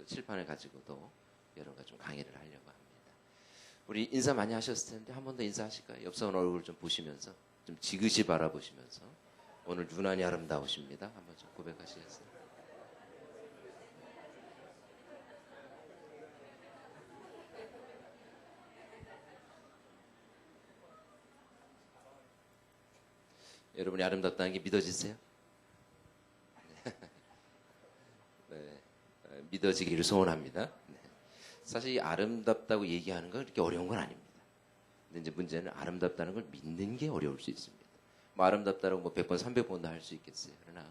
또 칠판을 가지고도 여러분과 좀 강의를 하려고 합니다. 우리 인사 많이 하셨을 텐데 한 번 더 인사하실까요? 옆 사람 얼굴 좀 보시면서 좀 지그시 바라보시면서 오늘 유난히 아름다우십니다. 한번 좀 고백하시겠어요? 여러분이 아름답다는 게 믿어지세요? 네, 믿어지기를 소원합니다. 네. 사실 이 아름답다고 얘기하는 건 그렇게 어려운 건 아닙니다. 근데 이제 문제는 아름답다는 걸 믿는 게 어려울 수 있습니다. 뭐 아름답다라고 뭐 100번, 300번도 할 수 있겠어요. 그러나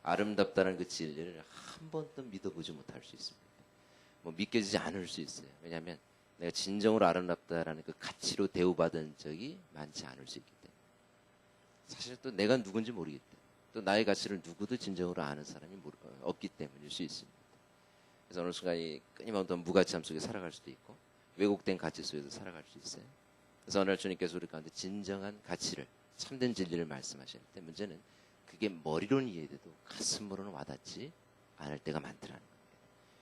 아름답다는 그 진리를 한 번도 믿어보지 못할 수 있습니다. 뭐 믿겨지지 않을 수 있어요. 왜냐하면 내가 진정으로 아름답다라는 그 가치로 대우받은 적이 많지 않을 수 있기 때문에. 사실 또 내가 누군지 모르기 때문에, 또 나의 가치를 누구도 진정으로 아는 사람이 없기 때문일 수 있습니다. 그래서 어느 순간 이 끊임없는 무가치함 속에 살아갈 수도 있고 왜곡된 가치 속에서 살아갈 수 있어요. 그래서 어느 날 주님께서 우리 가운데 진정한 가치를, 참된 진리를 말씀하시는데 문제는 그게 머리로는 이해돼도 가슴으로는 와닿지 않을 때가 많더라는 겁니다.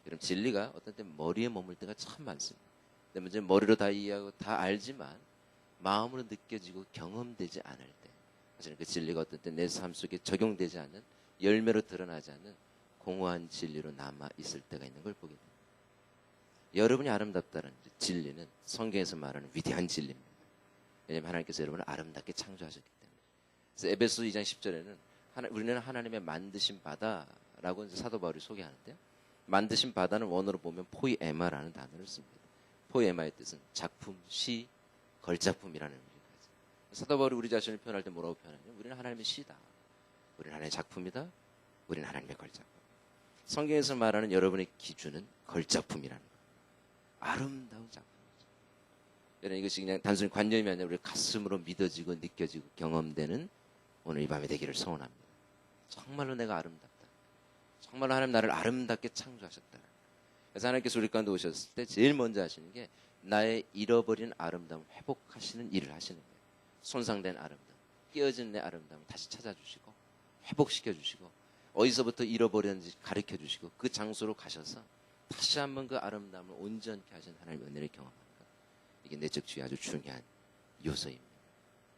여러분 진리가 어떤 때 머리에 머물 때가 참 많습니다. 근데 문제는 머리로 다 이해하고 다 알지만 마음으로 느껴지고 경험되지 않을 때, 사실은 그 진리가 어떤 때 내 삶 속에 적용되지 않는, 열매로 드러나지 않는 공허한 진리로 남아 있을 때가 있는 걸 보게 됩니다. 여러분이 아름답다는 진리는 성경에서 말하는 위대한 진리입니다. 왜냐하면 하나님께서 여러분을 아름답게 창조하셨기 때문에. 그래서 에베소 2장 10절에는 우리는 하나님의 만드신 바다라고 이제 사도 바울이 소개하는데요. 만드신 바다는 원어로 보면 포이에마라는 단어를 씁니다. 포이에마의 뜻은 작품, 시, 걸작품이라는 의미가 있어요. 사도 바울이 우리 자신을 표현할 때 뭐라고 표현하냐면 우리는 하나님의 시다. 우리는 하나님의 작품이다. 우리는 하나님의 걸작품. 성경에서 말하는 여러분의 기준은 걸작품이라는 거예요. 아름다운 작품이죠. 여러분 이것이 그냥 단순히 관념이 아니라 우리 가슴으로 믿어지고 느껴지고 경험되는 오늘 이 밤이 되기를 소원합니다. 정말로 내가 아름답다. 정말로 하나님 나를 아름답게 창조하셨다. 그래서 하나님께서 우리 가운데 오셨을 때 제일 먼저 하시는 게 나의 잃어버린 아름다움을 회복하시는 일을 하시는 거예요. 손상된 아름다움, 깨어진 내 아름다움을 다시 찾아주시고 회복시켜주시고 어디서부터 잃어버렸는지 가르쳐주시고 그 장소로 가셔서 다시 한번 그 아름다움을 온전케 하신 하나님의 은혜를 경험하는 것. 이게 내적 주의 아주 중요한 요소입니다.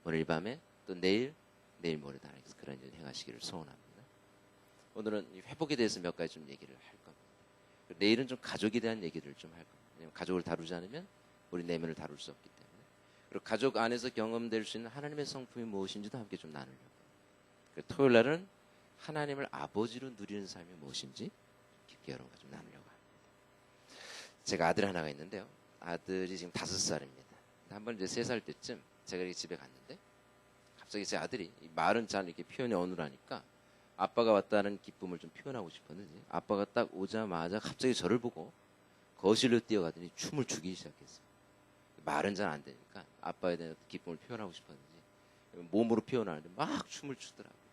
오늘 밤에 또 내일 모레도 하나님께서 그런 일을 행하시기를 소원합니다. 오늘은 이 회복에 대해서 몇 가지 좀 얘기를 할 겁니다. 내일은 좀 가족에 대한 얘기를 좀 할 겁니다. 왜냐하면 가족을 다루지 않으면 우리 내면을 다룰 수 없기 때문에. 그리고 가족 안에서 경험될 수 있는 하나님의 성품이 무엇인지도 함께 좀 나누려고 합니다. 토요일 날은 하나님을 아버지로 누리는 삶이 무엇인지 깊게 여러분과 좀 나누려고 합니다. 제가 아들 하나가 있는데요. 아들이 지금 5살입니다. 한번 이제 3살 때쯤 제가 이렇게 집에 갔는데 갑자기 제 아들이 말은 잘 이렇게 표현이 어눌하니까 아빠가 왔다는 기쁨을 좀 표현하고 싶었는지 아빠가 딱 오자마자 갑자기 저를 보고 거실로 뛰어가더니 춤을 추기 시작했어요. 말은 잘 안 되니까 아빠에 대한 기쁨을 표현하고 싶었는지 몸으로 표현하는데 막 춤을 추더라고요.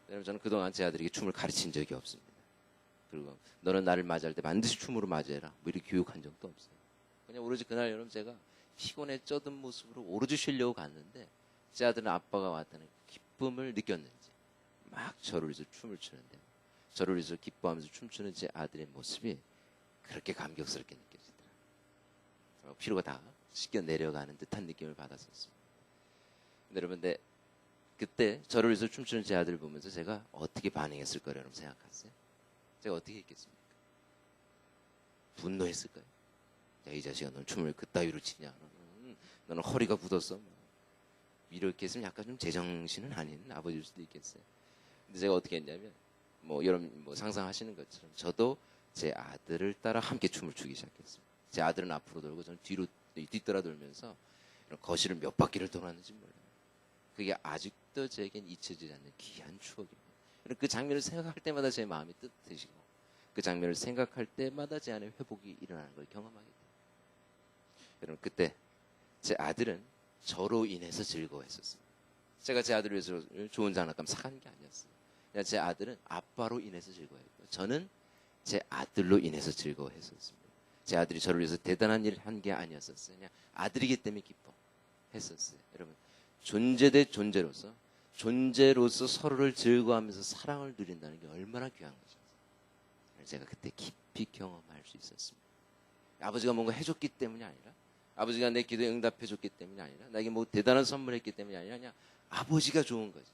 왜냐면 저는 그동안 제 아들에게 춤을 가르친 적이 없습니다. 그리고 너는 나를 맞이할 때 반드시 춤으로 맞이해라. 뭐 이렇게 교육한 적도 없어요. 그냥 오로지 그날 여러분 제가 피곤에 쩌든 모습으로 오로지 쉬려고 갔는데 제 아들은 아빠가 왔다는 기쁨을 느꼈는지 막 저를 위해서 춤을 추는데 저를 위해서 기뻐하면서 춤추는 제 아들의 모습이 그렇게 감격스럽게 느껴지더라고요. 피로가 다 씻겨 내려가는 듯한 느낌을 받았었습니다. 근데 여러분, 그때 저를 위해서 춤추는 제 아들을 보면서 제가 어떻게 반응했을 거라고 여러분 생각하세요? 제가 어떻게 했겠습니까? 분노했을까요? 야, 이 자식아, 넌 춤을 그따위로 치냐? 너는 허리가 굳었어? 이렇게 했으면 약간 좀 제정신은 아닌 아버지일 수도 있겠어요. 근데 제가 어떻게 했냐면, 여러분 상상하시는 것처럼 저도 제 아들을 따라 함께 춤을 추기 시작했습니다. 제 아들은 앞으로 돌고 저는 뒤돌아 돌면서 이런 거실을 몇 바퀴를 돌았는지 몰라요. 그게 아직도 제겐 잊혀지지 않는 귀한 추억입니다. 그 장면을 생각할 때마다 제 마음이 뜨뜻해지고 그 장면을 생각할 때마다 제 안에 회복이 일어나는 걸 경험하게 됩니다. 여러분 그때 제 아들은 저로 인해서 즐거워했었습니다. 제가 제 아들을 위해서 좋은 장난감 사간 게 아니었어요. 그냥 제 아들은 아빠로 인해서 즐거워했고 저는 제 아들로 인해서 즐거워했었습니다. 제 아들이 저를 위해서 대단한 일을 한 게 아니었었어요. 그냥 아들이기 때문에 기뻐했었어요. 여러분 존재 대 존재로서 서로를 즐거워하면서 사랑을 누린다는 게 얼마나 귀한 것인지 제가 그때 깊이 경험할 수 있었습니다. 아버지가 뭔가 해줬기 때문이 아니라, 아버지가 내 기도에 응답해줬기 때문이 아니라, 나에게 뭐 대단한 선물했기 때문이 아니라, 그냥 아버지가 좋은 거지.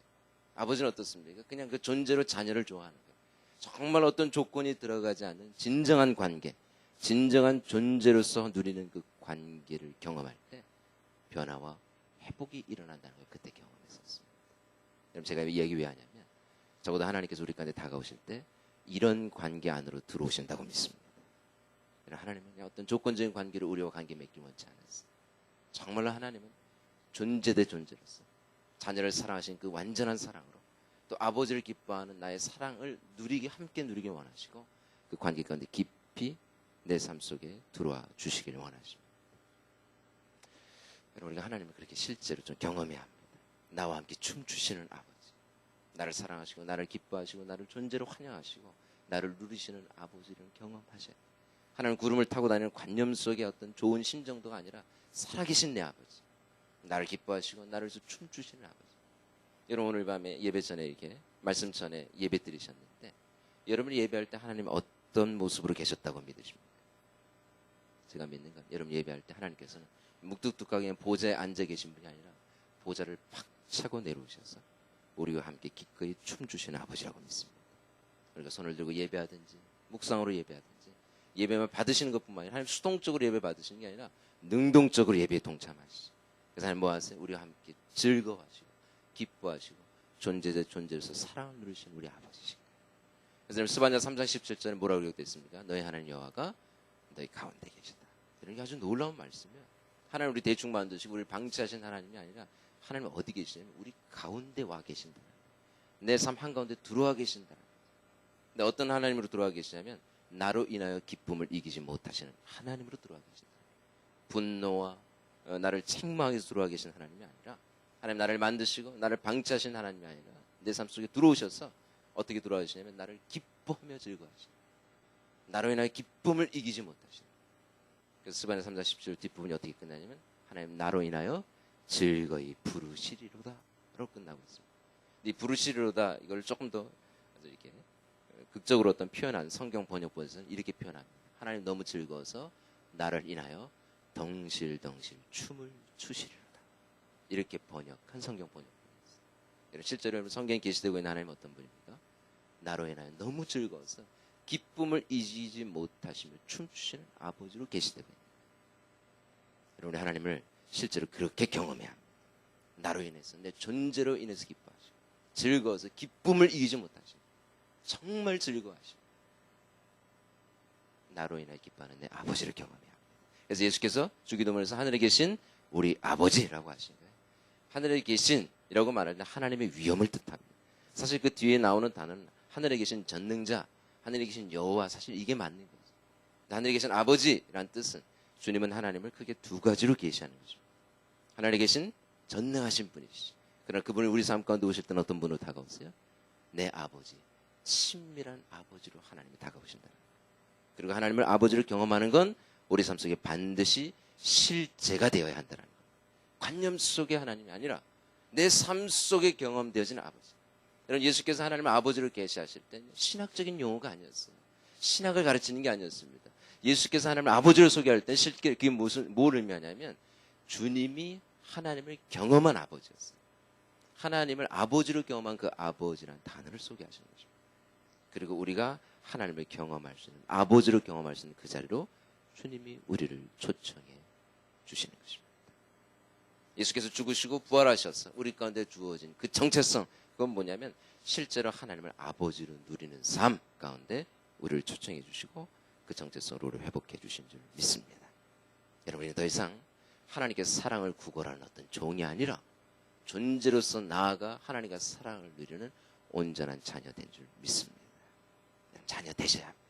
아버지는 어떻습니까? 그냥 그 존재로 자녀를 좋아하는 거예요. 정말 어떤 조건이 들어가지 않는 진정한 관계, 진정한 존재로서 누리는 그 관계를 경험할 때 변화와 회복이 일어난다는 걸 그때 경험했었습니다. 여러분, 제가 이 이야기 왜 하냐면, 적어도 하나님께서 우리 가운데 다가오실 때 이런 관계 안으로 들어오신다고 믿습니다. 하나님은 어떤 조건적인 관계를 우리와 관계 맺기 원치 않았어요. 정말로 하나님은 존재 대 존재로서 자녀를 사랑하신 그 완전한 사랑으로, 또 아버지를 기뻐하는 나의 사랑을 함께 누리기 원하시고, 그 관계 가운데 깊이 내 삶 속에 들어와 주시기를 원하십니다. 여러분, 우리가 하나님을 그렇게 실제로 좀 경험해야 합니다. 나와 함께 춤추시는 아버지, 나를 사랑하시고 나를 기뻐하시고 나를 존재로 환영하시고 나를 누리시는 아버지를 경험하셔야 돼요. 하나님 구름을 타고 다니는 관념 속의 어떤 좋은 심정도가 아니라 살아계신 내 아버지, 나를 기뻐하시고 나를 춤추시는 아버지. 여러분, 오늘 밤에 예배 전에 이렇게 말씀 전에 예배 드리셨는데, 여러분이 예배할 때 하나님 어떤 모습으로 계셨다고 믿으십니까? 제가 믿는 건, 여러분 예배할 때 하나님께서는 묵뚝뚝하게 보좌에 앉아 계신 분이 아니라 보좌를 팍 차고 내려오셔서 우리와 함께 기꺼이 춤추시는 아버지라고 믿습니다. 우리가 손을 들고 예배하든지 묵상으로 예배하든지, 예배만 받으시는 것뿐만 아니라 하나님 수동적으로 예배 받으시는 게 아니라 능동적으로 예배에 동참하시죠. 그래서 하나님 뭐 하세요? 우리와 함께 즐거워하시고 기뻐하시고 존재 대 존재로서 사랑을 누리시는 우리 아버지신 거예요. 그래서 스바냐 3장 17절에 뭐라고 기록되어 있습니까? 너희 하나님 여호와가 너희 가운데 계시다. 이런 게 아주 놀라운 말씀이에요. 하나님 우리 대충 만드시고 우리를 방치하신 하나님이 아니라, 하나님 어디 계시냐면 우리 가운데 와 계신다. 내 삶 한가운데 들어와 계신다. 근데 어떤 하나님으로 들어와 계시냐면, 나로 인하여 기쁨을 이기지 못하시는 하나님으로 들어와 계신다. 분노와 나를 책망하기 위해서 들어와 계신 하나님이 아니라, 하나님 나를 만드시고 나를 방치하신 하나님이 아니라 내 삶 속에 들어오셔서 어떻게 들어와 계시냐면 나를 기뻐하며 즐거워하시는, 나로 인하여 기쁨을 이기지 못하시는. 그래서 스바냐 3장 17절 뒷부분이 어떻게 끝나냐면, 하나님 나로 인하여 즐거이 부르시리로다 라고 끝나고 있습니다. 이 부르시리로다, 이걸 조금 더 이렇게 극적으로 어떤 표현한 성경 번역본에서는 이렇게 표현합니다. 하나님 너무 즐거워서 나를 인하여 덩실덩실 춤을 추시리로다. 이렇게 번역한 성경 번역본입니다. 실제로 성경에 계시되고 있는 하나님 어떤 분입니까? 나로 인하여 너무 즐거워서 기쁨을 잊지 못하시며 춤추시는 아버지로 계시되고 있습니다. 여러분, 하나님을 실제로 그렇게 경험해야 합니다. 나로 인해서, 내 존재로 인해서 기뻐하시고 즐거워서 기쁨을 이기지 못하시고 정말 즐거워하시고 나로 인하여 기뻐하는 내 아버지를 경험해야 합니다. 그래서 예수께서 주기도문에서 하늘에 계신 우리 아버지라고 하신 거예요. 하늘에 계신이라고 말할 때 하나님의 위엄을 뜻합니다. 사실 그 뒤에 나오는 단어는 하늘에 계신 전능자, 하늘에 계신 여호와, 사실 이게 맞는 거죠. 하늘에 계신 아버지란 뜻은, 주님은 하나님을 크게 두 가지로 계시하는 거죠. 하늘에 계신 전능하신 분이시죠. 그러나 그분이 우리 삶 가운데 오실 때는 어떤 분으로 다가오세요? 내 아버지, 친밀한 아버지로 하나님이 다가오신다는 거예요. 그리고 하나님을 아버지를 경험하는 건 우리 삶 속에 반드시 실제가 되어야 한다는 거예요. 관념 속의 하나님이 아니라 내 삶 속에 경험되어지는 아버지. 여러분, 예수께서 하나님을 아버지로 계시하실 때 신학적인 용어가 아니었어요. 신학을 가르치는 게 아니었습니다. 예수께서 하나님을 아버지로 소개할 때 실제 그게 뭘 의미하냐면, 주님이 하나님을 경험한 아버지였어요. 하나님을 아버지로 경험한 그 아버지라는 단어를 소개하시는 거죠. 그리고 우리가 하나님을 경험할 수 있는, 아버지로 경험할 수 있는 그 자리로 주님이 우리를 초청해 주시는 것입니다. 예수께서 죽으시고 부활하셔서 우리 가운데 주어진 그 정체성, 그건 뭐냐면 실제로 하나님을 아버지로 누리는 삶 가운데 우리를 초청해 주시고 그 정체성으로 우리를 회복해 주신 줄 믿습니다. 여러분이 더 이상 하나님께서 사랑을 구걸하는 어떤 종이 아니라 존재로서 나아가 하나님과 사랑을 누리는 온전한 자녀 된 줄 믿습니다. 자녀 되셔야 합니다.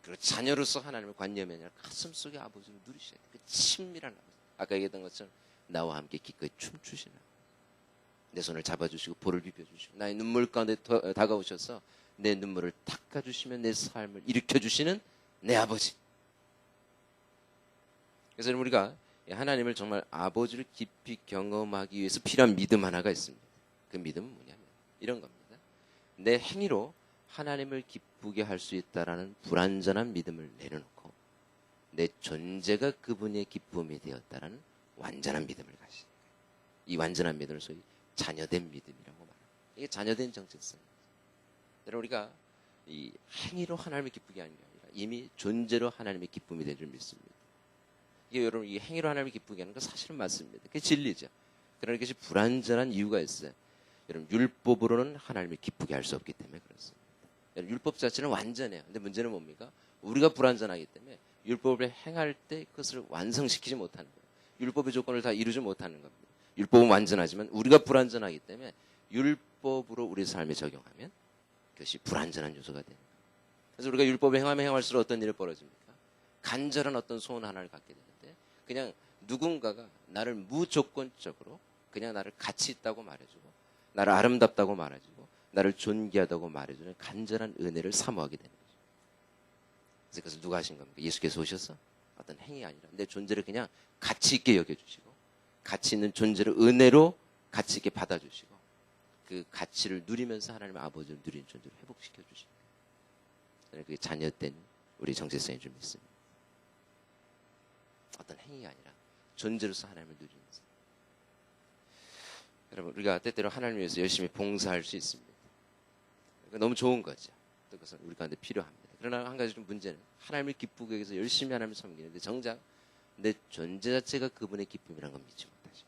그리고 자녀로서 하나님을 관념이 아니라 가슴속에 아버지를 누리셔야 돼요. 그 친밀한 아버지. 아까 얘기했던 것처럼 나와 함께 기꺼이 춤추시는, 내 손을 잡아주시고 볼을 비벼주시고 나의 눈물 가운데 다가오셔서 내 눈물을 닦아주시며 내 삶을 일으켜주시는 내 아버지. 그래서 우리가 하나님을 정말 아버지를 깊이 경험하기 위해서 필요한 믿음 하나가 있습니다. 그 믿음은 뭐냐면 이런 겁니다. 내 행위로 하나님을 기쁘게 할 수 있다라는 불완전한 믿음을 내려놓고 내 존재가 그분의 기쁨이 되었다라는 완전한 믿음을 가시는 거예요. 이 완전한 믿음을 소위 자녀된 믿음이라고 말합니다. 이게 자녀된 정체성입니다. 여러분, 우리가 이 행위로 하나님을 기쁘게 하는 게 아니라 이미 존재로 하나님의 기쁨이 된 줄 믿습니다. 이게 여러분, 이 행위로 하나님을 기쁘게 하는 건 사실은 맞습니다. 그게 진리죠. 그러나 이것이 불완전한 이유가 있어요. 여러분, 율법으로는 하나님을 기쁘게 할 수 없기 때문에 그렇습니다. 여러분, 율법 자체는 완전해요. 근데 문제는 뭡니까? 우리가 불완전하기 때문에 율법을 행할 때 그것을 완성시키지 못하는 거예요. 율법의 조건을 다 이루지 못하는 겁니다. 율법은 완전하지만 우리가 불완전하기 때문에 율법으로 우리 삶에 적용하면 그것이 불완전한 요소가 되는 거예요. 그래서 우리가 율법을 행하면 행할수록 어떤 일이 벌어집니까? 간절한 어떤 소원 하나를 갖게 되는데 그냥 누군가가 나를 무조건적으로 그냥 나를 가치 있다고 말해주고 나를 아름답다고 말해주고 나를 존귀하다고 말해주는 간절한 은혜를 사모하게 되는 거죠. 그래서 그것을 누가 하신 겁니까? 예수께서 오셔서 어떤 행위 아니라 내 존재를 그냥 가치 있게 여겨주시고 가치 있는 존재를 은혜로 가치 있게 받아주시고 그 가치를 누리면서 하나님의 아버지를 누리는 존재를 회복시켜 주시는 거예요. 그게 자녀된 우리 정체성인 줄 믿습니다. 어떤 행위가 아니라 존재로서 하나님을 누리면서. 여러분, 우리가 때때로 하나님을 위해서 열심히 봉사할 수 있습니다. 그러니까 너무 좋은 거죠. 그것은 우리 가운데 필요합니다. 그러나 한 가지 좀 문제는 하나님을 기쁘게 해서 열심히 하나님을 섬기는데 정작 내 존재 자체가 그분의 기쁨이라는 걸 믿지 못하죠.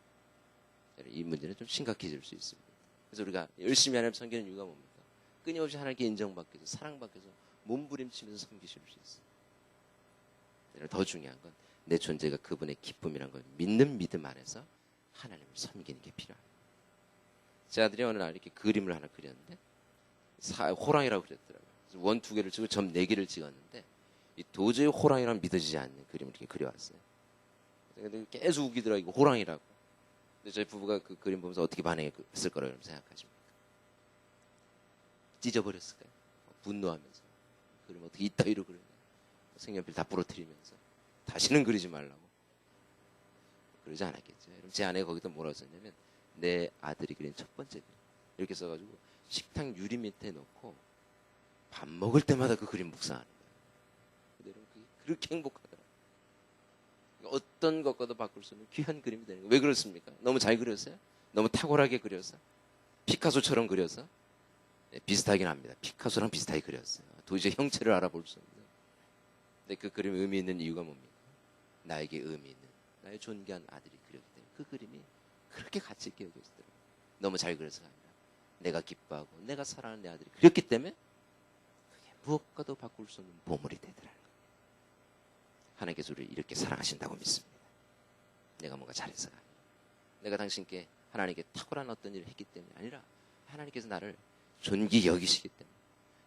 이 문제는 좀 심각해질 수 있습니다. 그래서 우리가 열심히 하나님 섬기는 이유가 뭡니까? 끊임없이 하나님께 인정받기 위해서 사랑받기 위해서 몸부림치면서 섬기실 수 있어요. 더 중요한 건 내 존재가 그분의 기쁨이라는 걸 믿는 믿음 안에서 하나님을 섬기는 게 필요합니다. 제 아들이 어느 날 이렇게 그림을 하나 그렸는데 호랑이라고 그랬더라고요. 그래서 원 2개를 찍고 점 4개를 찍었는데 도저히 호랑이랑 믿어지지 않는 그림을 이렇게 그려왔어요. 근데 계속 우기더라고요. 이거 호랑이라고. 근데 저희 부부가 그 그림 보면서 어떻게 반응했을 거라고 생각하십니까? 찢어버렸을까요? 분노하면서 그림 어떻게 이따위로 그리냐, 색연필 다 부러뜨리면서 다시는 그리지 말라고 그러지 않았겠죠. 여러분, 제 아내가 거기다 뭐라고 썼냐면 내 아들이 그린 첫 번째 그림 이렇게 써가지고 식탁 유리 밑에 놓고 밥 먹을 때마다 그 그림 묵상하는 거예요. 근데 여러분, 그렇게 행복하더라고요. 어떤 것과도 바꿀 수 없는 귀한 그림이 되는 거예요. 왜 그렇습니까? 너무 잘 그렸어요? 너무 탁월하게 그려서? 피카소처럼 그려서? 네, 비슷하긴 합니다. 피카소랑 비슷하게 그렸어요. 도저히 형체를 알아볼 수 없는. 근데 그 그림이 의미 있는 이유가 뭡니까? 나에게 의미 있는 나의 존귀한 아들이 그렸기 때문에 그 그림이 그렇게 가치 있게 여겨지더라고요. 너무 잘 그려서가 아니라 내가 기뻐하고 내가 사랑하는 내 아들이 그렸기 때문에 그게 무엇과도 바꿀 수 없는 보물이 되더라는 거예요. 하나님께서 우리를 이렇게 사랑하신다고 믿습니다. 내가 뭔가 잘해서가 아니라 내가 당신께 하나님께 탁월한 어떤 일을 했기 때문이 아니라 하나님께서 나를 존귀 여기시기 때문에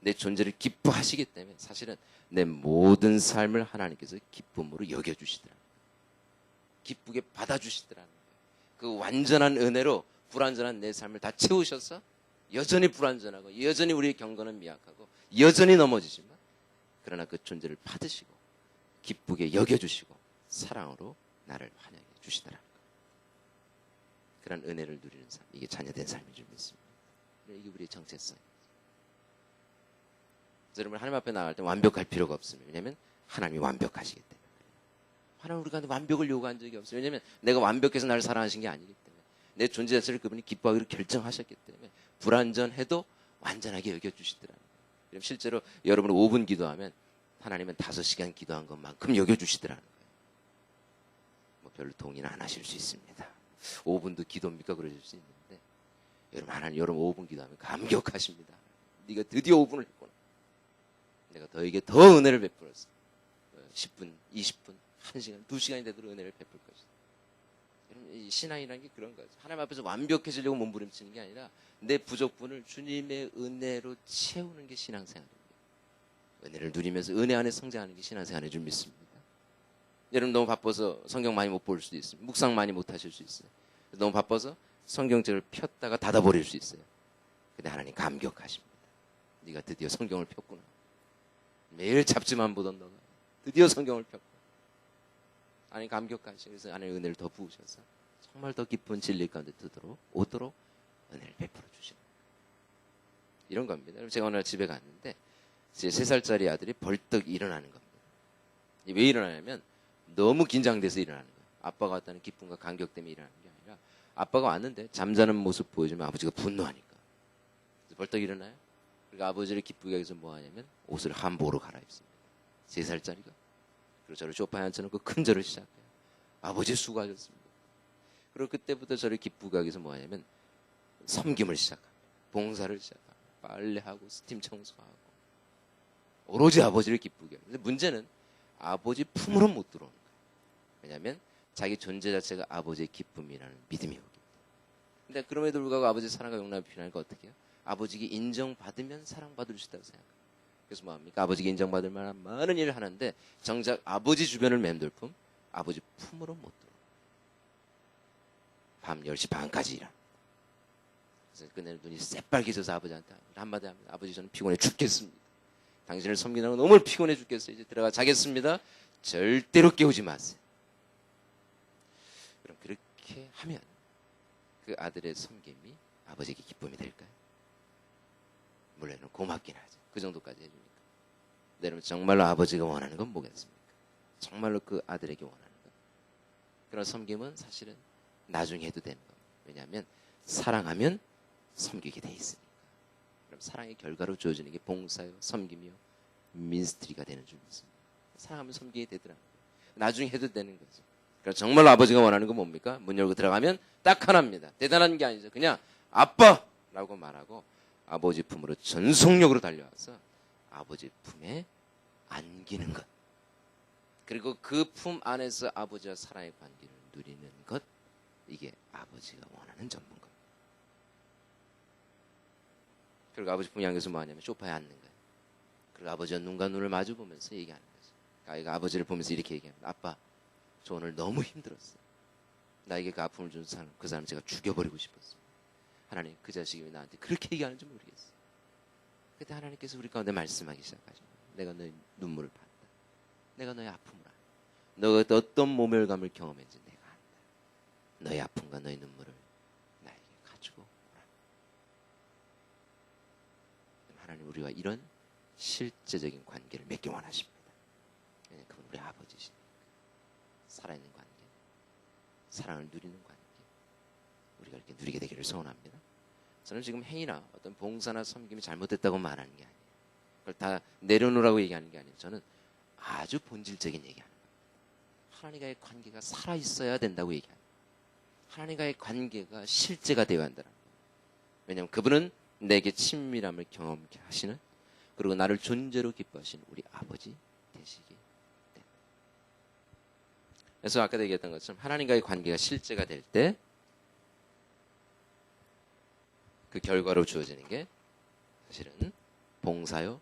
내 존재를 기뻐하시기 때문에 사실은 내 모든 삶을 하나님께서 기쁨으로 여겨주시더라는 거예요. 기쁘게 받아주시더라는 거예요. 그 완전한 은혜로 불완전한 내 삶을 다 채우셔서 여전히 불완전하고 여전히 우리의 경건은 미약하고 여전히 넘어지지만 그러나 그 존재를 받으시고 기쁘게 여겨주시고 사랑으로 나를 환영해 주시더라는 거예요. 그런 은혜를 누리는 삶, 이게 자녀된 삶인 줄 믿습니다. 이게 우리의 정체성입니다. 여러분, 하나님 앞에 나갈 때 완벽할 필요가 없습니다. 왜냐하면 하나님이 완벽하시기 때문에. 하나님 우리가 완벽을 요구한 적이 없어요. 왜냐하면 내가 완벽해서 나를 사랑하신 게 아니기 때문에 내 존재 자체를 그분이 기뻐하기로 결정하셨기 때문에 불완전해도 완전하게 여겨주시더라는 거예요. 실제로 여러분 5분 기도하면 하나님은 5시간 기도한 것만큼 여겨주시더라는 거예요. 뭐 별로 동의는 안 하실 수 있습니다. 5분도 기도입니까? 그러실 수 있는데 여러분, 하나님 여러분 5분 기도하면 감격하십니다. 네가 드디어 5분을 했구나. 내가 너에게 더 은혜를 베풀었어. 10분, 20분, 1시간, 2시간이 되도록 은혜를 베풀 것이다. 여러분, 이 신앙이라는 게 그런 거죠. 하나님 앞에서 완벽해지려고 몸부림치는 게 아니라 내 부족분을 주님의 은혜로 채우는 게 신앙생활입니다. 은혜를 누리면서 은혜 안에 성장하는 게 신앙생활인 줄 믿습니다. 여러분, 너무 바빠서 성경 많이 못 볼 수도 있습니다. 묵상 많이 못 하실 수 있어요. 너무 바빠서 성경책을 폈다가 닫아버릴 수 있어요. 근데 하나님 감격하십니다. 네가 드디어 성경을 폈구나. 매일 잡지만 보던 너가 드디어 성경을 폈고 하나님 감격하시고 그래서 하나님의 은혜를 더 부으셔서 정말 더 깊은 진리 가운데 오도록 은혜를 베풀어 주시는 이런 겁니다. 제가 어느 날 집에 갔는데 제 3살짜리 아들이 벌떡 일어나는 겁니다. 왜 일어나냐면 너무 긴장돼서 일어나는 거예요. 아빠가 왔다는 기쁨과 감격 때문에 일어나는 게 아니라 아빠가 왔는데 잠자는 모습 보여주면 아버지가 분노하니까 벌떡 일어나요. 그러니까 아버지를 기쁘게 하기 위해서 뭐 하냐면 옷을 한복으로 갈아입습니다. 3살짜리가. 그리고 저를 소파에 앉혀놓고 큰 절을 시작해요. 아버지 수고하셨습니다. 그리고 그때부터 저를 기쁘게 하기 위해서 뭐 하냐면 섬김을 시작합니다. 봉사를 시작합니다. 빨래하고 스팀 청소하고 오로지 아버지를 기쁘게 해요. 근데 문제는 아버지 품으로 못 들어오는 거예요. 왜냐하면 자기 존재 자체가 아버지의 기쁨이라는 믿음이 오기 때문에. 근데 그럼에도 불구하고 아버지의 사랑과 용납이 필요하니까 어떻게 해요? 아버지에게 인정받으면 사랑받을 수 있다고 생각해요. 그래서 뭐합니까? 아버지에게 인정받을 만한 많은 일을 하는데 정작 아버지 주변을 맴돌 뿐 아버지 품으로 못 들어요. 밤 10시 반까지 일합니다. 그래서 끝내는 눈이 새빨개져서 아버지한테 한마디 합니다. 아버지 저는 피곤해 죽겠습니다. 당신을 섬기느라고 너무 피곤해 죽겠어요. 이제 들어가 자겠습니다. 절대로 깨우지 마세요. 그럼 그렇게 하면 그 아들의 섬김이 아버지에게 기쁨이 될까요? 물론은 고맙긴 하죠. 그 정도까지 해주니까. 근데 여러분 정말로 아버지가 원하는 건 뭐겠습니까? 정말로 그 아들에게 원하는 것. 그런 섬김은 사실은 나중에 해도 되는 겁니다. 왜냐하면 사랑하면 섬기게 돼 있으니까. 그럼 사랑의 결과로 주어지는 게 봉사요, 섬김이요, 민스트리가 되는 줄 믿습니다. 사랑하면 섬기게 되더라고요. 나중에 해도 되는 거죠. 그러니까 정말로 아버지가 원하는 건 뭡니까? 문 열고 들어가면 딱 하나입니다. 대단한 게 아니죠. 그냥 아빠라고 말하고 아버지 품으로 전속력으로 달려와서 아버지 품에 안기는 것. 그리고 그 품 안에서 아버지와 사랑의 관계를 누리는 것. 이게 아버지가 원하는 전문가. 그리고 아버지 품에 안겨서 뭐 하냐면 소파에 앉는 거예요. 그리고 아버지와 눈과 눈을 마주 보면서 얘기하는 거죠. 아이가 아버지를 보면서 이렇게 얘기합니다. 아빠, 저 오늘 너무 힘들었어요. 나에게 그 아픔을 준 사람, 그 사람 제가 죽여버리고 싶었어요. 하나님, 그 자식이 왜 나한테 그렇게 얘기하는지 모르겠어요. 그때 하나님께서 우리 가운데 말씀하기 시작하죠. 내가 너의 눈물을 봤다. 내가 너의 아픔을 안다. 너가 어떤 모멸감을 경험했는지 내가 안다. 너의 아픔과 너의 눈물을 나에게 가지고 오라. 하나님 우리와 이런 실제적인 관계를 맺기 원하십니다. 왜냐하면 그분 우리 아버지시니까. 살아있는 관계, 사랑을 누리는 관계, 우리가 이렇게 누리게 되기를 소원합니다. 저는 지금 행위나 어떤 봉사나 섬김이 잘못됐다고 말하는 게 아니에요. 그걸 다 내려놓으라고 얘기하는 게 아니에요. 저는 아주 본질적인 얘기하는 거예요. 하나님과의 관계가 살아있어야 된다고 얘기합니다. 하나님과의 관계가 실제가 되어야 한다는 거예요. 왜냐하면 그분은 내게 친밀함을 경험케 하시는, 그리고 나를 존재로 기뻐하시는 우리 아버지 되시기 때문에. 그래서 아까도 얘기했던 것처럼 하나님과의 관계가 실제가 될 때 그 결과로 주어지는 게 사실은 봉사요,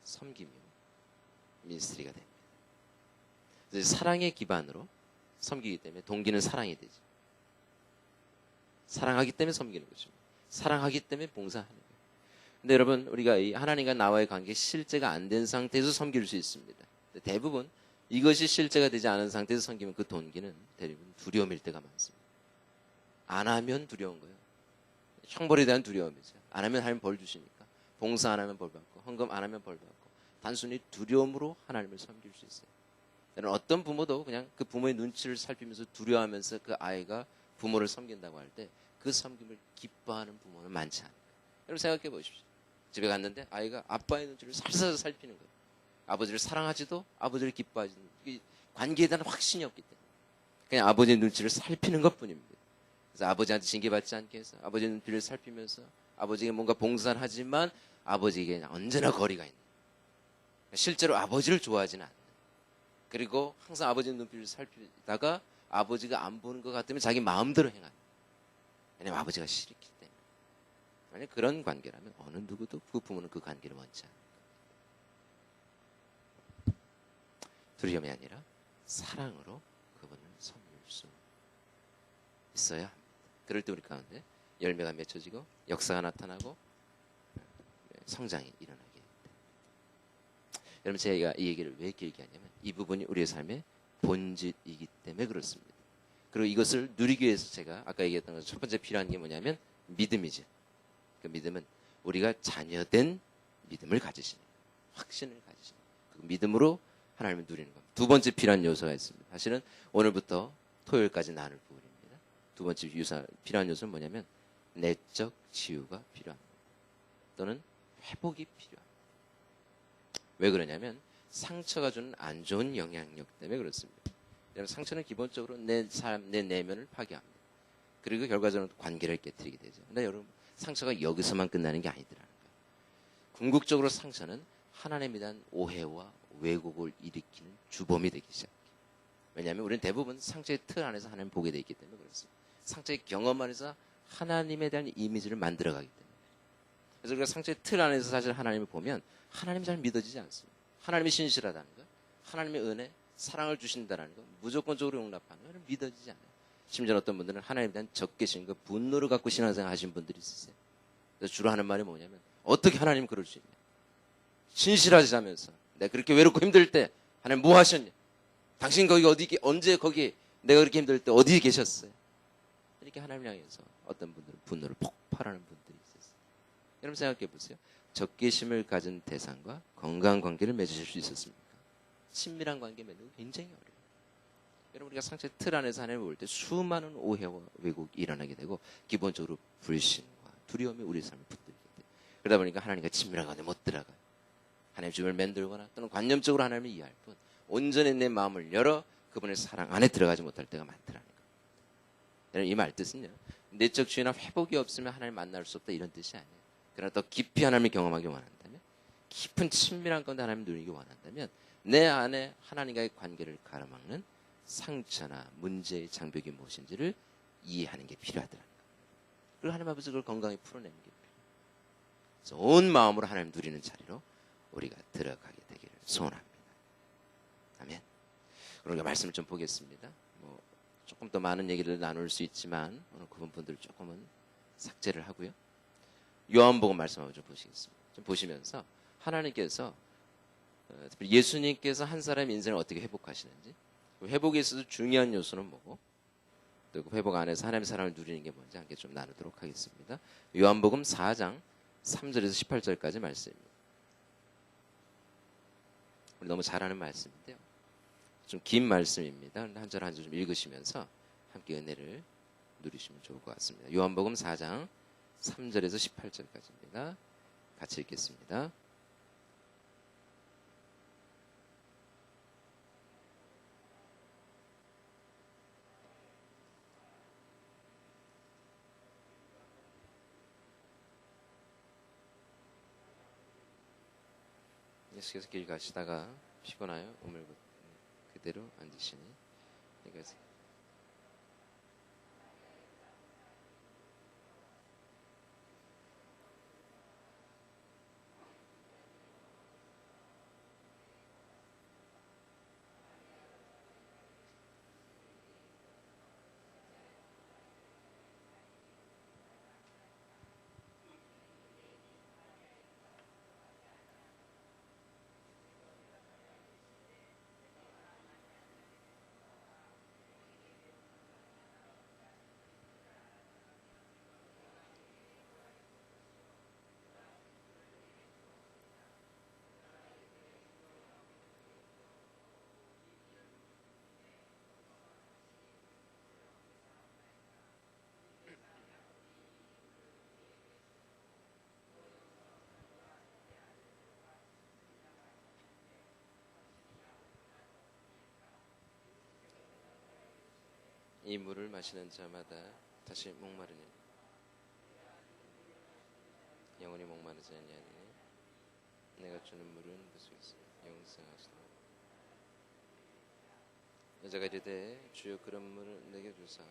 섬김이요, 민스트리가 됩니다. 그래서 사랑의 기반으로 섬기기 때문에 동기는 사랑이 되죠. 사랑하기 때문에 섬기는 것입니다. 사랑하기 때문에 봉사하는 거예요. 근데 여러분, 우리가 이 하나님과 나와의 관계 실제가 안 된 상태에서 섬길 수 있습니다. 대부분 이것이 실제가 되지 않은 상태에서 섬기면 그 동기는 대부분 두려움일 때가 많습니다. 안 하면 두려운 거예요. 형벌에 대한 두려움이죠. 안 하면 하나님 벌 주시니까. 봉사 안 하면 벌 받고, 헌금 안 하면 벌 받고. 단순히 두려움으로 하나님을 섬길 수 있어요. 어떤 부모도 그냥 그 부모의 눈치를 살피면서 두려워하면서 그 아이가 부모를 섬긴다고 할 때 그 섬김을 기뻐하는 부모는 많지 않아요. 여러분 생각해 보십시오. 집에 갔는데 아이가 아빠의 눈치를 살살 살피는 거예요. 아버지를 사랑하지도 아버지를 기뻐하지도, 관계에 대한 확신이 없기 때문에 그냥 아버지의 눈치를 살피는 것뿐입니다. 그래서 아버지한테 징계받지 않게 해서 아버지의 눈빛을 살피면서 아버지에게 뭔가 봉사를 하지만 아버지에게 언제나 거리가 있는, 실제로 아버지를 좋아하지는 않는, 그리고 항상 아버지의 눈빛을 살피다가 아버지가 안 보는 것 같으면 자기 마음대로 행하는, 왜냐하면 아버지가 싫기 때문에. 만약 그런 관계라면 어느 누구도 그 부모는 그 관계를 원치 않아요. 두려움이 아니라 사랑으로 그분을 섬길 수 있어야 합니다. 그럴 때 우리 가운데 열매가 맺혀지고 역사가 나타나고 성장이 일어나게 됩니다. 여러분 제가 이 얘기를 왜 길게 하냐면 이 부분이 우리의 삶의 본질이기 때문에 그렇습니다. 그리고 이것을 누리기 위해서 제가 아까 얘기했던 것 첫 번째 필요한 게 뭐냐면 믿음이죠. 그 믿음은 우리가 자녀된 믿음을 가지시는 거예요. 확신을 가지신 그 믿음으로 하나님을 누리는 겁니다. 두 번째 필요한 요소가 있습니다. 사실은 오늘부터 토요일까지 나눌 부분입니다. 두 번째 필요한 요소는 뭐냐면 내적 치유가 필요합니다. 또는 회복이 필요합니다. 왜 그러냐면 상처가 주는 안 좋은 영향력 때문에 그렇습니다. 상처는 기본적으로 내 삶, 내 내면을 파괴합니다. 그리고 결과적으로 관계를 깨뜨리게 되죠. 근데 여러분, 상처가 여기서만 끝나는 게 아니더라는 거예요. 궁극적으로 상처는 하나님에 대한 오해와 왜곡을 일으키는 주범이 되기 시작해요. 왜냐하면 우리는 대부분 상처의 틀 안에서 하나님을 보게 되어 있기 때문에 그렇습니다. 상처의 경험 안에서 하나님에 대한 이미지를 만들어가기 때문에. 그래서 우리가 상처의 틀 안에서 사실 하나님을 보면 하나님이 잘 믿어지지 않습니다. 하나님이 신실하다는 것, 하나님의 은혜, 사랑을 주신다는 것, 무조건적으로 용납하는 것은 믿어지지 않아요. 심지어 어떤 분들은 하나님에 대한 적개심과 분노를 갖고 신앙생활 하신 분들이 있으세요. 그래서 주로 하는 말이 뭐냐면 어떻게 하나님 그럴 수 있냐. 신실하시자면서 내가 그렇게 외롭고 힘들 때 하나님 뭐 하셨냐. 당신 거기 어디 언제 거기 내가 그렇게 힘들 때 어디 계셨어요. 이렇게 하나님 향해서 어떤 분들은 분노를 폭발하는 분들이 있었어요. 여러분 생각해 보세요. 적개심을 가진 대상과 건강한 관계를 맺으실 수 있었습니까? 친밀한 관계 맺는 거 굉장히 어려워요. 여러분 우리가 상처의 틀 안에서 하나님을 볼 때 수많은 오해와 왜곡이 일어나게 되고 기본적으로 불신과 두려움이 우리 삶을 붙들게 돼요. 그러다 보니까 하나님과 친밀한 관계 못 들어가요. 하나님 주님을 만들거나 또는 관념적으로 하나님을 이해할 뿐 온전히 내 마음을 열어 그분의 사랑 안에 들어가지 못할 때가 많더라는 거예요. 여러분 이 말 뜻은요. 내적 주의나 회복이 없으면 하나님 만날 수 없다 이런 뜻이 아니에요. 그러나 더 깊이 하나님을 경험하기 원한다면 깊은 친밀한 건데 하나님을 누리기 원한다면 내 안에 하나님과의 관계를 가로막는 상처나 문제의 장벽이 무엇인지를 이해하는 게 필요하더라는 거예요. 그리고 하나님 아버지 그걸 건강히 풀어내는 게 필요해요. 그래서 온 마음으로 하나님 누리는 자리로 우리가 들어가게 되기를 소원합니다. 아멘. 우리가 말씀을 좀 보겠습니다. 조금 더 많은 얘기를 나눌 수 있지만 오늘 그 부분들을 조금은 삭제를 하고요. 요한복음 말씀 한번 좀 보시겠습니다. 좀 보시면서 하나님께서 특히 예수님께서 한 사람의 인생을 어떻게 회복하시는지 그 회복에 있어서 중요한 요소는 뭐고 또 그 회복 안에서 하나님의 사랑을 누리는 게 뭔지 함께 좀 나누도록 하겠습니다. 요한복음 4장 3절에서 18절까지 말씀입니다. 우리 너무 잘 아는 말씀인데요. 좀 긴 말씀입니다. 한 절 한 절 좀 읽으시면서 함께 은혜를 누리시면 좋을 것 같습니다. 요한복음 4장 3절에서 18절까지입니다. 같이 읽겠습니다. 예수께서 길 가시다가 피곤하여 우물고 그대로 앉으시니 이 물을 마시는 자마다 다시 목마르니 영원히 목마르지 아니하니 내가 주는 물은 그 속에서 영생하시리라. 여자가 이르되 주여 그런 물을 내게 주사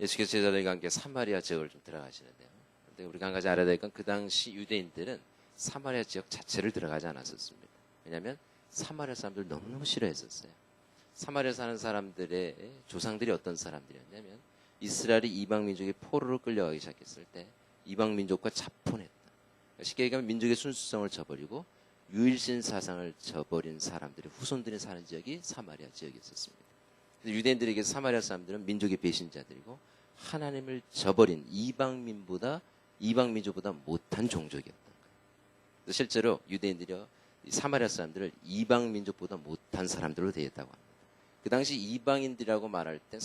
예수께서 제자들과 함께 사마리아 지역을 좀 들어가시는데요. 근데 우리가 한 가지 알아야 될 건 그 당시 유대인들은 사마리아 지역 자체를 들어가지 않았었습니다. 왜냐하면 사마리아 사람들 너무너무 싫어했었어요. 사마리아 사는 사람들의 조상들이 어떤 사람들이었냐면 이스라엘이 이방 민족의 포로로 끌려가기 시작했을 때 이방 민족과 자폰했다. 쉽게 얘기하면 민족의 순수성을 저버리고 유일신 사상을 저버린 사람들의 후손들이 사는 지역이 사마리아 지역이었습니다. 유대인들에게 사마리아 사람들은 민족의 배신자들이고 하나님을 저버린 이방 민족보다 못한 종족이었던 거예요. 실제로 유대인들이 사마리아 사람들을 이방 민족보다 못한 사람들로 대했다고 합니다. 그 당시 이방인들이라고 말할 때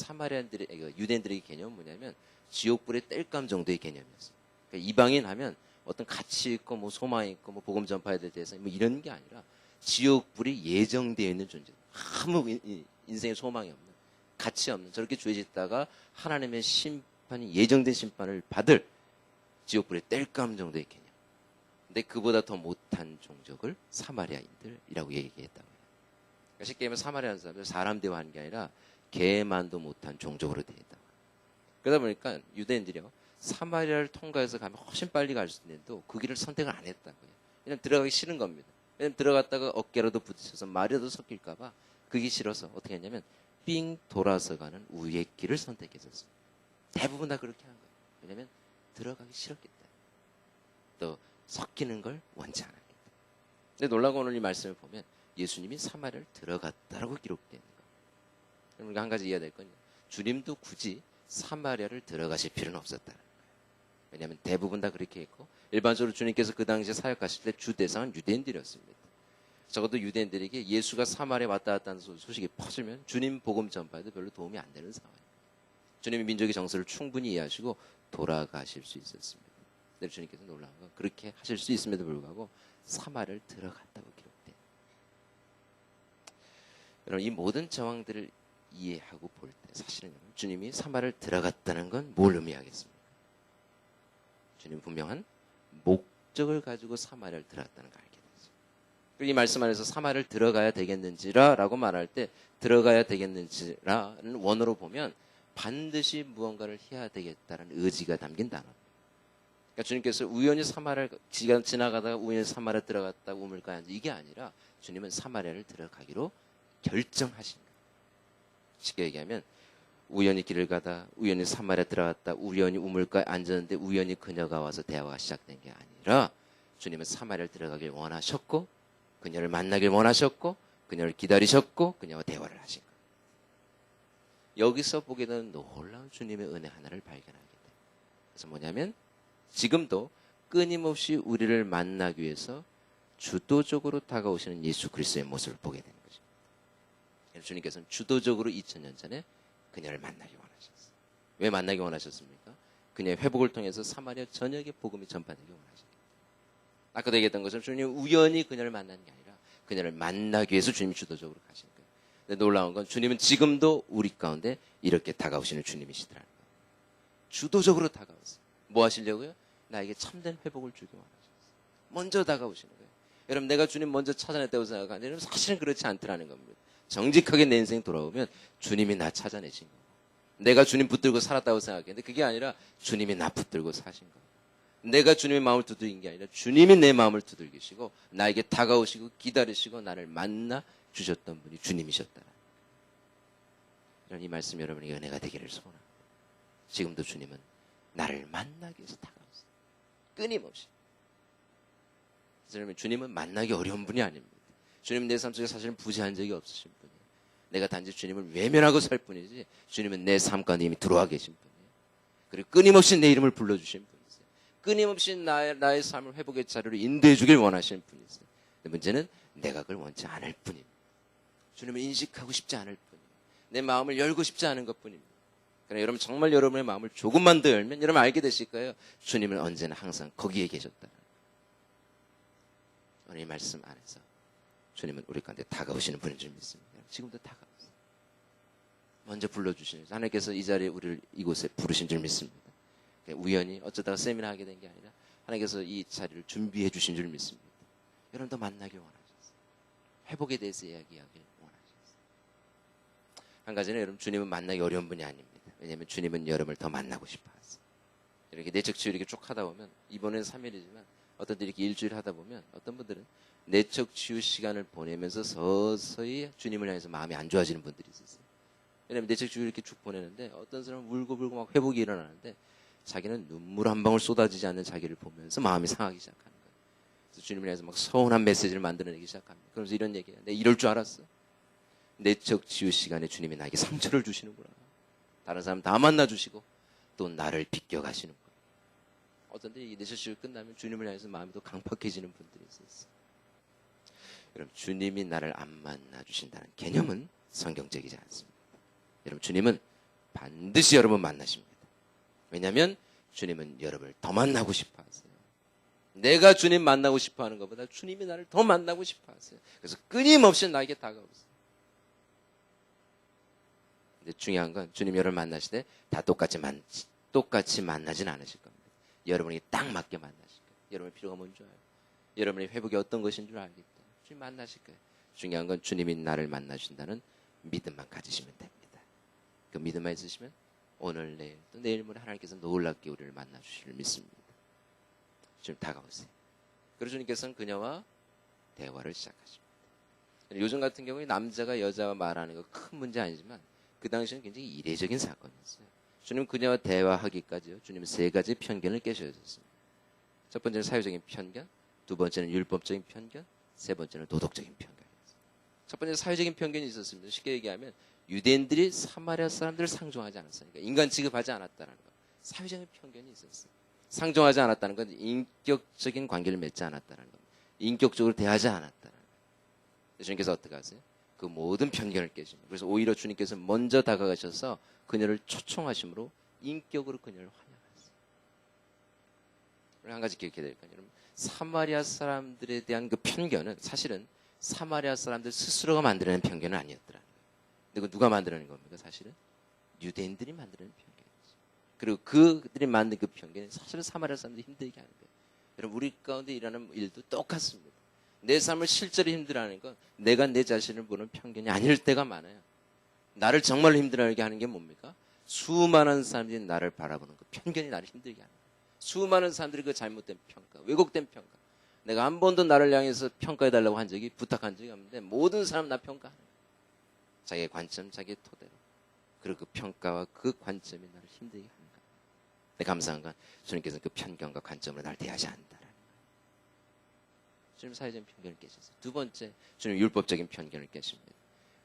유대인들의 개념은 뭐냐면 지옥불에 땔감 정도의 개념이었어요. 그러니까 이방인 하면 어떤 가치 있고 뭐 소망 있고 뭐 복음 전파에 대해서 뭐 이런 게 아니라 지옥불이 예정되어 있는 존재. 아무 인생의 소망이 없는, 가치 없는, 저렇게 죄 짓다가 하나님의 심판이 예정된 심판을 받을 지옥불의 땔감 정도의 개념. 근데 그보다 더 못한 종족을 사마리아인들이라고 얘기했다고 해요. 그러니까 쉽게 얘기하면 사마리아 사람들 사람 대화하는 게 아니라 개만도 못한 종족으로 대했다고 해요. 그러다 보니까 유대인들이요, 사마리아를 통과해서 가면 훨씬 빨리 갈 수 있는데도 그 길을 선택을 안 했다고요. 왜냐면 들어가기 싫은 겁니다. 왜냐면 들어갔다가 어깨라도 부딪혀서 말이라도 섞일까봐 그게 싫어서 어떻게 했냐면 삥 돌아서 가는 우의 길을 선택했었어요. 대부분 다 그렇게 한 거예요. 왜냐면 들어가기 싫었기 때문에. 또 섞이는 걸 원치 않았기 때문에. 근데 놀라운 오늘 이 말씀을 보면 예수님이 사마리아를 들어갔다라고 기록되어 있는 거예요. 우리가 한 가지 이해해야 될 건요, 주님도 굳이 사마리아를 들어가실 필요는 없었다는 거예요. 왜냐하면 대부분 다 그렇게 했고 일반적으로 주님께서 그 당시에 사역하실 때 주 대상은 유대인들이었습니다. 적어도 유대인들에게 예수가 사마리아에 왔다 갔다 하는 소식이 퍼지면 주님 복음 전파에도 별로 도움이 안 되는 상황이에요. 주님이 민족의 정서를 충분히 이해하시고 돌아가실 수 있었습니다. 근데 주님께서 놀라운 건 그렇게 하실 수 있음에도 불구하고 사마리아를 들어갔다고 기록돼요. 여러분, 이 모든 정황들을 이해하고 볼 때 사실은 주님이 사마리아를 들어갔다는 건 뭘 의미하겠습니까? 주님 분명한 목적을 가지고 사마리아를 들어갔다는 걸 알게 되죠. 그리고 이 말씀 안에서 사마리아를 들어가야 되겠는지라고 말할 때 들어가야 되겠는지라는 원어로 보면 반드시 무언가를 해야 되겠다는 의지가 담긴 단어입니다. 그러니까 주님께서 우연히 사마리아를 지나가다가 우연히 사마리아 들어갔다 우물가에 앉아, 이게 아니라 주님은 사마리아를 들어가기로 결정하신 거예요. 쉽게 얘기하면 우연히 길을 가다 우연히 사마리아 들어갔다 우연히 우물가에 앉았는데 우연히 그녀가 와서 대화가 시작된 게 아니라 주님은 사마리아를 들어가길 원하셨고 그녀를 만나길 원하셨고 그녀를 기다리셨고 그녀와 대화를 하신 거예요. 여기서 보게 되는 놀라운 주님의 은혜 하나를 발견하게 돼요. 그래서 뭐냐면 지금도 끊임없이 우리를 만나기 위해서 주도적으로 다가오시는 예수 그리스도의 모습을 보게 되는 거죠. 주님께서는 주도적으로 2000년 전에 그녀를 만나기 원하셨어요. 왜 만나기 원하셨습니까? 그녀의 회복을 통해서 사마리아 전역에 복음이 전파되기 원하셨어요. 아까도 얘기했던 것처럼 주님이 우연히 그녀를 만나는 게 아니라 그녀를 만나기 위해서 주님이 주도적으로 가신 거예요. 근데 놀라운 건 주님은 지금도 우리 가운데 이렇게 다가오시는 주님이시더라는 거예요. 주도적으로 다가오세요. 뭐 하시려고요? 나에게 참된 회복을 주기 원하셨어요. 먼저 다가오시는 거예요. 여러분, 내가 주님 먼저 찾아냈다고 생각하는데 여러분, 사실은 그렇지 않더라는 겁니다. 정직하게 내 인생 돌아오면 주님이 나 찾아내신 거예요. 내가 주님 붙들고 살았다고 생각했는데 그게 아니라 주님이 나 붙들고 사신 거예요. 내가 주님의 마음을 두드린 게 아니라 주님이 내 마음을 두들기시고 나에게 다가오시고 기다리시고 나를 만나 주셨던 분이 주님이셨다. 이런 이 말씀 여러분에게 은혜가 되기를 소원합니다. 지금도 주님은 나를 만나기 위해서 다가오세요. 끊임없이. 그래서 주님은 만나기 어려운 분이 아닙니다. 주님은 내 삶 속에 사실은 부재한 적이 없으신 분이에요. 내가 단지 주님을 외면하고 살 뿐이지 주님은 내 삶 가운데 이미 들어와 계신 분이에요. 그리고 끊임없이 내 이름을 불러주신 분이세요. 끊임없이 나의 삶을 회복의 자리로 인도해 주길 원하시는 분이세요. 문제는 내가 그걸 원치 않을 뿐입니다. 주님을 인식하고 싶지 않을 뿐이에요. 내 마음을 열고 싶지 않은 것뿐입니다. 그러나 여러분 정말 여러분의 마음을 조금만 더 열면 여러분 알게 되실 거예요. 주님은 언제나 항상 거기에 계셨다. 오늘 이 말씀 안에서 주님은 우리 가운데 다가오시는 분인 줄 믿습니다. 지금도 다가오세요. 먼저 불러주시는 하나님께서 이 자리에 우리를 이곳에 부르신 줄 믿습니다. 우연히 어쩌다가 세미나 하게 된 게 아니라 하나님께서 이 자리를 준비해 주신 줄 믿습니다. 여러분도 만나기 원하셨어요. 회복에 대해서 이야기하길 원하셨어요. 한 가지는 여러분 주님은 만나기 어려운 분이 아닙니다. 왜냐하면 주님은 여러분을 더 만나고 싶어 하세요. 이렇게 내적 치유 이렇게 쭉 하다 보면 이번엔 3일이지만 어떤 분들이 이렇게 일주일 하다 보면 어떤 분들은 내적 치유 시간을 보내면서 서서히 주님을 향해서 마음이 안 좋아지는 분들이 있었어요. 왜냐하면 내적 치유 이렇게 쭉 보내는데 어떤 사람은 울고 막 회복이 일어나는데 자기는 눈물 한 방울 쏟아지지 않는 자기를 보면서 마음이 상하기 시작하는 거예요. 그래서 주님을 향해서 막 서운한 메시지를 만들어내기 시작합니다. 그러면서 이런 얘기예요. 내가 이럴 줄 알았어. 내적 치유 시간에 주님이 나에게 상처를 주시는구나. 다른 사람 다 만나주시고 또 나를 비껴가시는구나. 어떤 때 이 내적 치유 끝나면 주님을 향해서 마음이 더 강팍해지는 분들이 있었어요. 여러분, 주님이 나를 안 만나주신다는 개념은 성경적이지 않습니다. 여러분, 주님은 반드시 여러분 만나십니다. 왜냐하면 주님은 여러분을 더 만나고 싶어 하세요. 내가 주님 만나고 싶어 하는 것보다 주님이 나를 더 만나고 싶어 하세요. 그래서 끊임없이 나에게 다가오세요. 근데 중요한 건 주님 여러분을 만나실 때 다 똑같이 만나진 않으실 겁니다. 여러분이 딱 맞게 만나실 거예요. 여러분의 필요가 뭔지 알아요. 여러분의 회복이 어떤 것인 줄 알겠다. 주님 만나실 거예요. 중요한 건 주님이 나를 만나신다는 믿음만 가지시면 됩니다. 그 믿음만 있으시면 오늘 내일 또 내일 모레 하나님께서 놀랍게 우리를 만나주시를 믿습니다. 주님 다가오세요. 그리고 주님께서는 그녀와 대화를 시작하십니다. 요즘 같은 경우에 남자가 여자와 말하는 거 큰 문제 아니지만 그 당시에는 굉장히 이례적인 사건이었어요. 주님 그녀와 대화하기까지요. 주님은 세 가지 편견을 깨셔주셨습니다. 첫 번째는 사회적인 편견, 두 번째는 율법적인 편견, 세 번째는 도덕적인 편견이었어요. 첫 번째 사회적인 편견이 있었습니다. 쉽게 얘기하면 유대인들이 사마리아 사람들을 상종하지 않았어요. 그러니까 인간 취급하지 않았다는 거. 사회적인 편견이 있었어요. 상종하지 않았다는 건 인격적인 관계를 맺지 않았다는 겁니다. 인격적으로 대하지 않았다는 거예요. 주님께서 어떻게 하세요? 그 모든 편견을 깨십니다. 그래서 오히려 주님께서 먼저 다가가셔서 그녀를 초청하심으로 인격으로 그녀를 환영하셨어요. 한 가지 기억해야 될 거예요. 여러분, 사마리아 사람들에 대한 그 편견은 사실은 사마리아 사람들 스스로가 만들어낸 편견은 아니었더라는 거예요. 근데 그 누가 만들어낸 겁니까? 사실은 유대인들이 만들어낸 편견이죠. 그리고 그들이 만든 그 편견은 사실은 사마리아 사람들이 힘들게 하는 거예요. 여러분, 우리 가운데 일하는 일도 똑같습니다. 내 삶을 실제로 힘들어하는 건 내가 내 자신을 보는 편견이 아닐 때가 많아요. 나를 정말로 힘들어하게 하는 게 뭡니까? 수많은 사람들이 나를 바라보는 그 편견이 나를 힘들게 하는 거예요. 수많은 사람들이 그 잘못된 평가, 왜곡된 평가. 내가 한 번도 나를 향해서 평가해달라고 한 적이, 부탁한 적이 없는데 모든 사람 나 평가하는 거예요. 자기의 관점, 자기의 토대로. 그리고 그 평가와 그 관점이 나를 힘들게 하는 거예요. 근데 감사한 건 주님께서는 그 편견과 관점으로 나를 대하지 않는다라는 거예요. 주님 사회적인 편견을 깨셨어요. 두 번째, 주님 율법적인 편견을 깨십니다.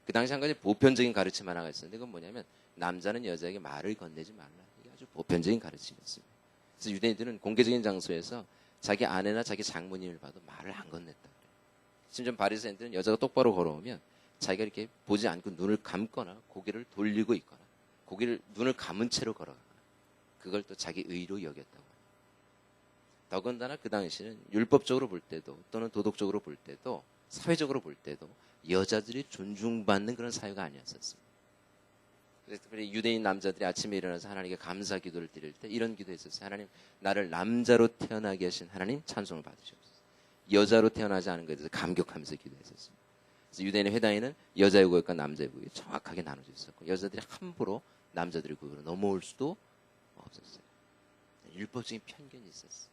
그 당시 한 가지 보편적인 가르침 하나가 있었는데 그건 뭐냐면 남자는 여자에게 말을 건네지 말라. 이게 아주 보편적인 가르침이었습니다. 그래서 유대인들은 공개적인 장소에서 자기 아내나 자기 장모님을 봐도 말을 안 건넸다. 심지어 바리새인들은 여자가 똑바로 걸어오면 자기가 이렇게 보지 않고 눈을 감거나 고개를 돌리고 있거나 눈을 감은 채로 걸어가거나 그걸 또 자기 의로 여겼다고 합니다. 더군다나 그 당시는 율법적으로 볼 때도 또는 도덕적으로 볼 때도 사회적으로 볼 때도 여자들이 존중받는 그런 사회가 아니었었습니다. 그래서 특별히 유대인 남자들이 아침에 일어나서 하나님께 감사 기도를 드릴 때 이런 기도했었어요. 하나님, 나를 남자로 태어나게 하신 하나님 찬송을 받으시옵소서. 여자로 태어나지 않은 것에 대해서 감격하면서 기도했었습니다. 그래서 유대인의 회당에는 여자의 구역과 남자의 구역이 정확하게 나눠져 있었고 여자들이 함부로 남자들의 구역으로 넘어올 수도 없었어요. 율법적인 편견이 있었어요.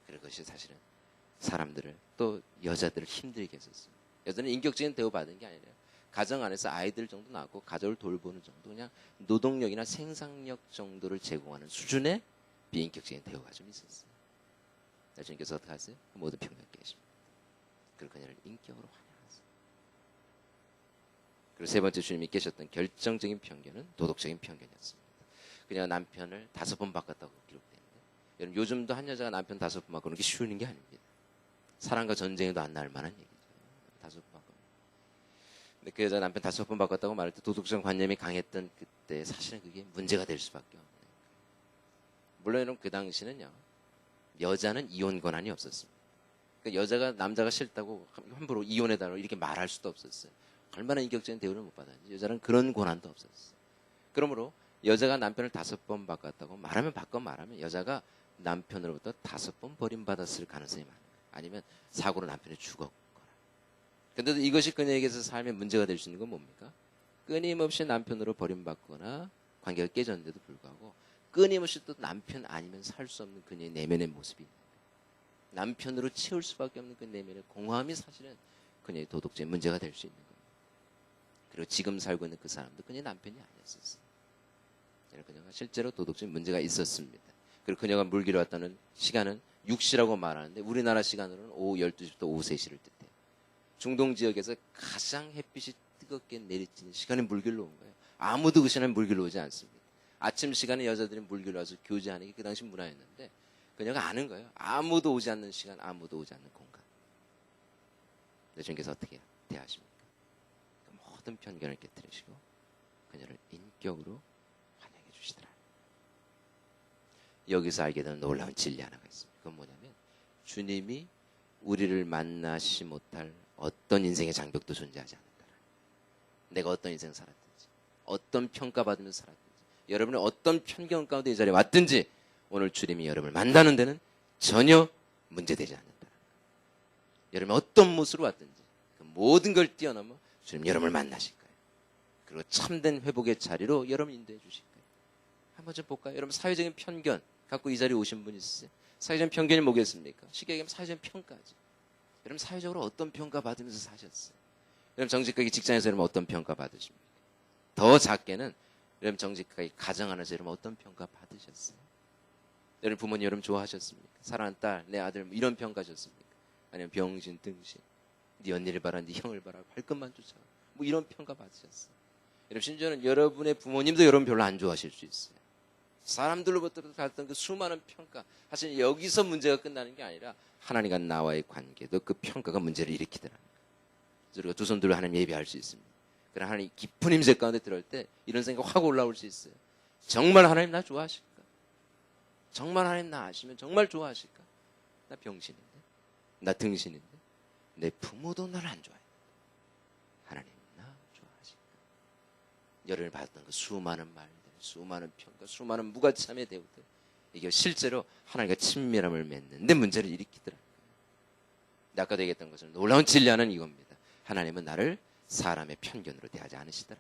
그것이 사실은 사람들을 또 여자들을 힘들게 했었어요. 여자는 인격적인 대우받은 게 아니라 가정 안에서 아이들 정도 낳고 가족을 돌보는 정도 그냥 노동력이나 생산력 정도를 제공하는 수준의 비인격적인 대우가 좀 있었어요. 주님께서 어떻게 하세요? 그 모든 편견 깨십니다. 그리고 그녀를 인격으로 환영하세요. 그리고 세 번째 주님이 깨셨던 결정적인 편견은 도덕적인 편견이었습니다. 그녀가 남편을 5번 바꿨다고 기록되는데 여러분 요즘도 한 여자가 남편 5번 바꾸는 게 쉬운 게 아닙니다. 사랑과 전쟁에도 안 나올 만한 얘기죠. 5번 바꾸는. 근데 그 여자 남편 5번 바꿨다고 말할 때 도덕적 관념이 강했던 그때 사실은 그게 문제가 될 수밖에 없는 거예요. 물론 여러분 그 당시는요. 여자는 이혼 권한이 없었습니다. 그러니까 여자가 남자가 싫다고 함부로 이혼해달라고 이렇게 말할 수도 없었어요. 얼마나 인격적인 대우를 못 받았는지 여자는 그런 권한도 없었어요. 그러므로 여자가 남편을 5번 바꿨다고 말하면 바꿔 말하면 여자가 남편으로부터 5번 버림받았을 가능성이 많아요. 아니면 사고로 남편이 죽었거나. 그런데도 이것이 그녀에게서 삶의 문제가 될 수 있는 건 뭡니까? 끊임없이 남편으로 버림받거나 관계가 깨졌는데도 불구하고 끊임없이 또 남편 아니면 살 수 없는 그녀의 내면의 모습이 있는 거예요. 남편으로 채울 수밖에 없는 그 내면의 공허함이 사실은 그녀의 도덕적인 문제가 될 수 있는 거예요. 그리고 지금 살고 있는 그 사람도 그녀의 남편이 아니었었어요. 그녀가 실제로 도덕적인 문제가 있었습니다. 그리고 그녀가 물기로 왔다는 시간은 6시라고 말하는데 우리나라 시간으로는 오후 12시부터 오후 3시를 뜻해요. 중동 지역에서 가장 햇빛이 뜨겁게 내리쬐는 시간에 물길로 온 거예요. 아무도 그 시간에 물길로 오지 않습니다. 아침 시간에 여자들이 물길로 와서 교제하는 게 그 당시 문화였는데 그녀가 아는 거예요. 아무도 오지 않는 시간, 아무도 오지 않는 공간. 근데 주님께서 어떻게 대하십니까? 모든 편견을 깨뜨리시고 그녀를 인격으로 환영해 주시더라. 여기서 알게 되는 놀라운 진리 하나가 있습니다. 그건 뭐냐면 주님이 우리를 만나시 못할 어떤 인생의 장벽도 존재하지 않는다. 내가 어떤 인생 살았든지 어떤 평가받으면서 살았든지 여러분의 어떤 편견 가운데 이 자리에 왔든지 오늘 주님이 여러분을 만나는 데는 전혀 문제되지 않는다. 여러분이 어떤 모습으로 왔든지 그 모든 걸 뛰어넘어 주님 여러분을 만나실 거예요. 그리고 참된 회복의 자리로 여러분 인도해 주실 거예요. 한번 좀 볼까요? 여러분 사회적인 편견 갖고 이 자리에 오신 분 있으세요? 사회적인 편견이 뭐겠습니까? 쉽게 얘기하면 사회적인 평가죠. 여러분 사회적으로 어떤 평가 받으면서 사셨어요? 여러분 정직하게 직장에서 여러분 어떤 평가 받으십니까? 더 작게는 여러분 정직하게 가정 안에서 여러분 어떤 평가 받으셨어요? 여러분 부모님 여러분 좋아하셨습니까? 사랑하는 딸, 내 아들 뭐 이런 평가하셨습니까? 아니면 병신, 등신, 네 언니를 봐라, 네 형을 봐라, 발끝만 쫓아 뭐 이런 평가 받으셨어요? 여러분 심지어는 여러분의 부모님도 여러분 별로 안 좋아하실 수 있어요. 사람들로부터 받던 그 수많은 평가 사실 여기서 문제가 끝나는 게 아니라 하나님과 나와의 관계도 그 평가가 문제를 일으키더라는 거예요. 그래서 우리가 두 손 들고 하나님 예배할 수 있습니다. 그러나 하나님 깊은 임재 가운데 들어올 때 이런 생각 확 올라올 수 있어요. 정말 하나님 나 좋아하실까? 정말 하나님 나 아시면 정말 좋아하실까? 나 병신인데, 나 등신인데, 내 부모도 나를 안 좋아해. 하나님 나 좋아하실까? 열을 받았던 그 수많은 말들, 수많은 평가, 수많은 무가참의 대우들 이게 실제로 하나님과 친밀함을 맺는데 문제를 일으키더라고요. 아까도 얘기했던 것은 놀라운 진리는 이겁니다. 하나님은 나를 사람의 편견으로 대하지 않으시더라.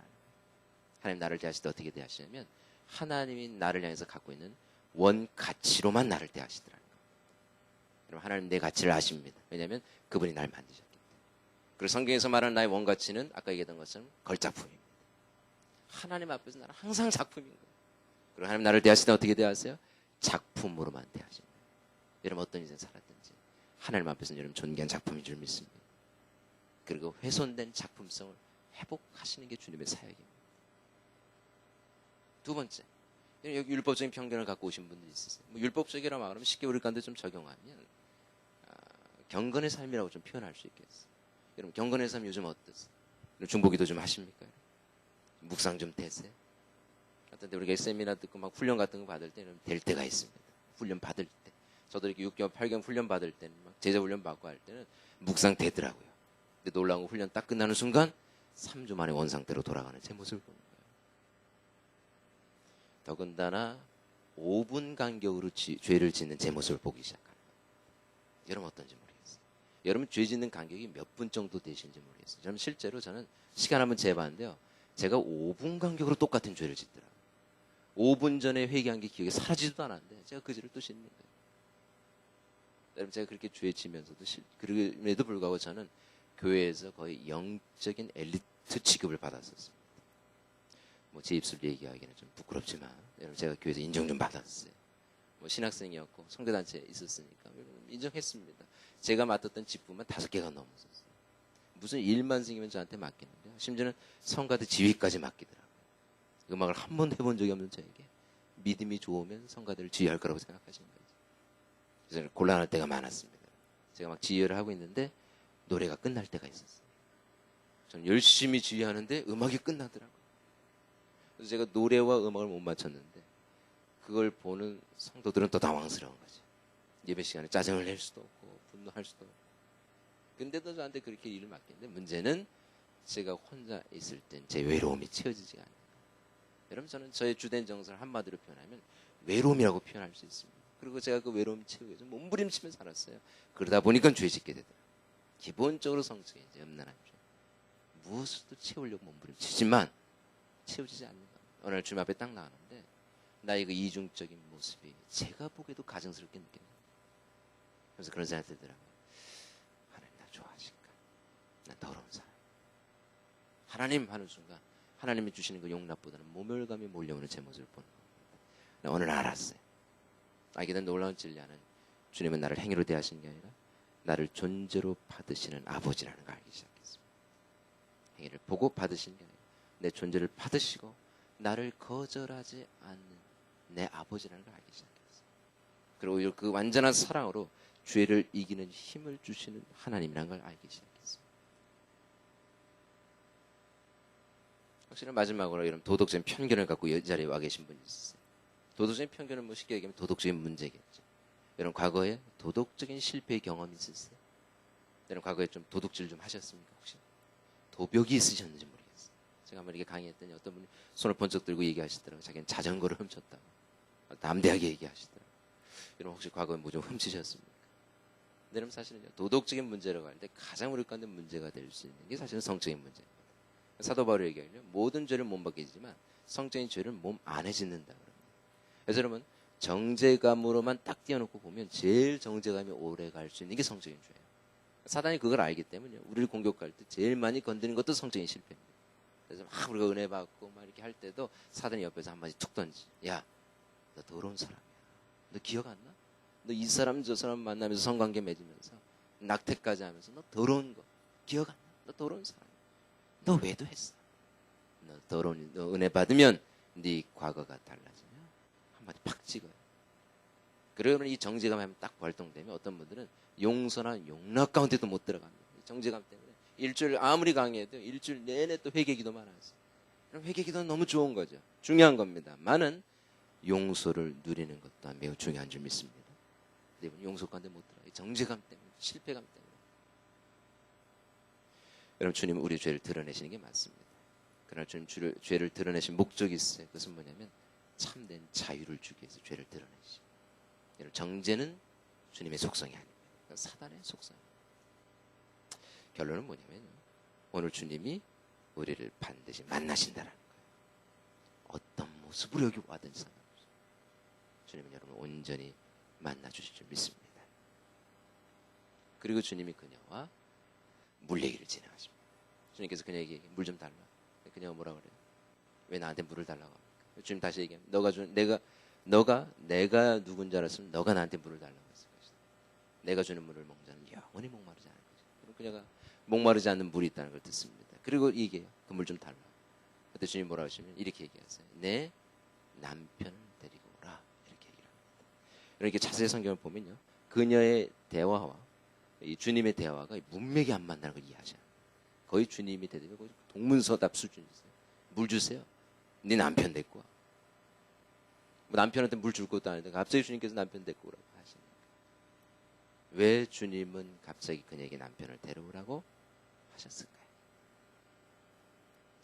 하나님 나를 대하실 때 어떻게 대하시냐면 하나님이 나를 향해서 갖고 있는 원 가치로만 나를 대하시더라는 거예요. 여러분 하나님 내 가치를 아십니다. 왜냐하면 그분이 날 만드셨기 때문에. 그리고 성경에서 말하는 나의 원 가치는 아까 얘기했던 것처럼 걸작품입니다. 하나님 앞에서 나는 항상 작품인 거예요. 그리고 하나님 나를 대하실 때 어떻게 대하세요? 작품으로만 대하십니다. 여러분 어떤 인생 살았든지 하나님 앞에서는 여러분 존귀한 작품인 줄 믿습니다. 그리고 훼손된 작품성을 회복하시는 게 주님의 사역입니다. 두 번째, 여기 율법적인 편견을 갖고 오신 분들이 있으세요. 뭐 율법적이라 말하면 쉽게 우리 가운데 좀 적용하면 경건의 삶이라고 좀 표현할 수 있겠어요. 여러분 경건의 삶 요즘 어떠세요? 중보기도 좀 하십니까? 묵상 좀 되세요? 어떤데 우리가 세미나 듣고 막 훈련 같은 거 받을 때는 될 때가 있습니다. 훈련 받을 때. 저도 이렇게 6개월, 8개월 훈련 받을 때는 막 제자 훈련 받고 할 때는 묵상 되더라고요. 근데 놀라운 거 훈련 딱 끝나는 순간 3주 만에 원상태로 돌아가는 제 모습을 보는 거예요. 더군다나 5분 간격으로 죄를 짓는 제 모습을 보기 시작합니다. 여러분 어떤지 모르겠어요. 여러분 죄 짓는 간격이 몇 분 정도 되시는지 모르겠어요. 여러분 실제로 저는 시간 한번 재봤는데요. 제가 5분 간격으로 똑같은 죄를 짓더라고요. 5분 전에 회개한 게 기억에 사라지지도 않았는데 제가 그 죄를 또 짓는 거예요. 여러분 제가 그렇게 죄 지면서도 그럼에도 불구하고 저는 교회에서 거의 영적인 엘리트 취급을 받았었습니다. 뭐 제 입술 얘기하기는 좀 부끄럽지만 여러분 제가 교회에서 인정 좀 받았어요. 뭐 신학생이었고 선교단체에 있었으니까 인정했습니다. 제가 맡았던 직분만 5개가 넘었었어요. 무슨 일만 생기면 저한테 맡기는데요. 심지어는 성가대 지휘까지 맡기더라고요. 음악을 한 번도 해본 적이 없는 저에게 믿음이 좋으면 성가대를 지휘할 거라고 생각하시는 거죠. 그래서 곤란할 때가 많았습니다. 제가 막 지휘를 하고 있는데 노래가 끝날 때가 있었어요. 저는 열심히 지휘하는데 음악이 끝나더라고요. 그래서 제가 노래와 음악을 못 맞췄는데 그걸 보는 성도들은 또 당황스러운 거죠. 예배 시간에 짜증을 낼 수도 없고 분노할 수도 없고. 근데도 저한테 그렇게 일을 맡기는데 문제는 제가 혼자 있을 땐 제 외로움이 채워지지가 않아요. 여러분 저는 저의 주된 정서를 한마디로 표현하면 외로움이라고 표현할 수 있습니다. 그리고 제가 그 외로움 채우기 위해서 몸부림치며 살았어요. 그러다 보니까 죄 짓게 되더라고요. 기본적으로 성적인 염난한 죄. 무엇을 채우려고 몸부림치지만 채워지지 않는 겁니다. 어느 날 주님 앞에 딱 나가는데 나의 그 이중적인 모습이 제가 보기에도 가증스럽게 느껴져요. 그래서 그런 생각이 들더라고요. 하나님 나 좋아하실까? 난 더러운 사람. 하나님 하는 순간 하나님이 주시는 그 용납보다는 모멸감이 몰려오는 제 모습을 보는 겁니다. 오늘 알았어요. 알게 된 놀라운 진리는 주님은 나를 행위로 대하시는 게 아니라 나를 존재로 받으시는 아버지라는 걸 알기 시작했습니다. 행위를 보고 받으시는 게 아니라 내 존재를 받으시고 나를 거절하지 않는 내 아버지라는 걸 알기 시작했어요. 그리고 오히려 그 완전한 사랑으로 죄를 이기는 힘을 주시는 하나님이라는 걸 알기 시작했어요. 확실히 마지막으로 이런 도덕적인 편견을 갖고 이 자리에 와 계신 분이 있으세요. 도덕적인 편견은 뭐 쉽게 얘기하면 도덕적인 문제겠죠. 여러분 과거에 도덕적인 실패의 경험이 있으세요? 여러분 과거에 좀 도둑질 좀 하셨습니까? 혹시 도벽이 있으셨는지 모르겠어요. 제가 한번 이렇게 강의했더니 어떤 분이 손을 번쩍 들고 얘기하시더라고요. 자기는 자전거를 훔쳤다고. 담대하게 얘기하시더라고요. 여러분 혹시 과거에 뭐 좀 훔치셨습니까? 근데 여러분 사실은 도덕적인 문제라고 할 때 가장 우리 가운데 문제가 될 수 있는 게 사실은 성적인 문제입니다. 사도 바울이 얘기하기를 모든 죄를 몸 밖에 지지만 성적인 죄를 몸 안에 짓는다 그럽니다. 그래서 여러분 정죄감으로만 딱 띄워놓고 보면 제일 정죄감이 오래 갈 수 있는 게 성적인 죄예요. 사단이 그걸 알기 때문에 우리를 공격할 때 제일 많이 건드리는 것도 성적인 실패입니다. 그래서 막 우리가 은혜 받고 막 이렇게 할 때도 사단이 옆에서 한마디 툭 던지. 야, 너 더러운 사람이야. 너 기억 안 나? 너 이 사람 저 사람 만나면서 성관계 맺으면서 낙태까지 하면서 너 더러운 거 기억 안 나? 너 더러운 사람이야. 너 외도했어. 너 더러운 너 은혜 받으면 네 과거가 달라지면 한마디 팍 찍어요. 그러면 이 정죄감이 딱 발동되면 어떤 분들은 용서나 용납 가운데도 못 들어갑니다. 정죄감 때문에 일주일 아무리 강의해도 일주일 내내 또 회개기도만 하세요. 그럼 회개기도는 너무 좋은 거죠. 중요한 겁니다. 많은 용서를 누리는 것도 또한 매우 중요한 줄 믿습니다. 근데 용서 가운데 못 들어가요. 정죄감 때문에, 실패감 때문에. 여러분 주님은 우리 죄를 드러내시는 게 맞습니다. 그러나 주님 죄를 드러내신 목적이 있어요. 그것은 뭐냐면 참된 자유를 주기 위해서 죄를 드러내시죠. 여러분 정죄는 주님의 속성이 아닙니다. 사단의 속성입니다. 결론은 뭐냐면요. 오늘 주님이 우리를 반드시 만나신다라는 거예요. 어떤 모습으로 여기 와든지 상관없어요. 주님은 여러분을 온전히 만나주실 줄 믿습니다. 그리고 주님이 그녀와 물 얘기를 진행하십니다. 주님께서 그녀에게 물 좀 달라. 그녀가 뭐라 그래요? 왜 나한테 물을 달라고 합니까? 주님 다시 얘기합니다. 내가 누군지 알았으면 너가 나한테 물을 달라고 했을 것이다. 내가 주는 물을 먹는 자는 영원히 목마르지 않을 것이다. 그럼 그녀가 목마르지 않는 물이 있다는 걸 듣습니다. 그리고 얘기해요. 그 물 좀 달라. 그때 주님 뭐라 하시면 이렇게 얘기하세요. 내 남편을 데리고 오라. 이렇게 얘기를 합니다. 이렇게 자세히 성경을 보면요. 그녀의 대화와 이 주님의 대화가 문맥이 안 맞는 걸 이해하셔요. 거의 주님이 대답이 동문서답 수준이세요. 물 주세요. 네 남편 데리고 와. 뭐 남편한테 물 줄 것도 아닌데 갑자기 주님께서 남편 데리고 오라고 하시니까. 왜 주님은 갑자기 그녀에게 남편을 데려오라고 하셨을까요?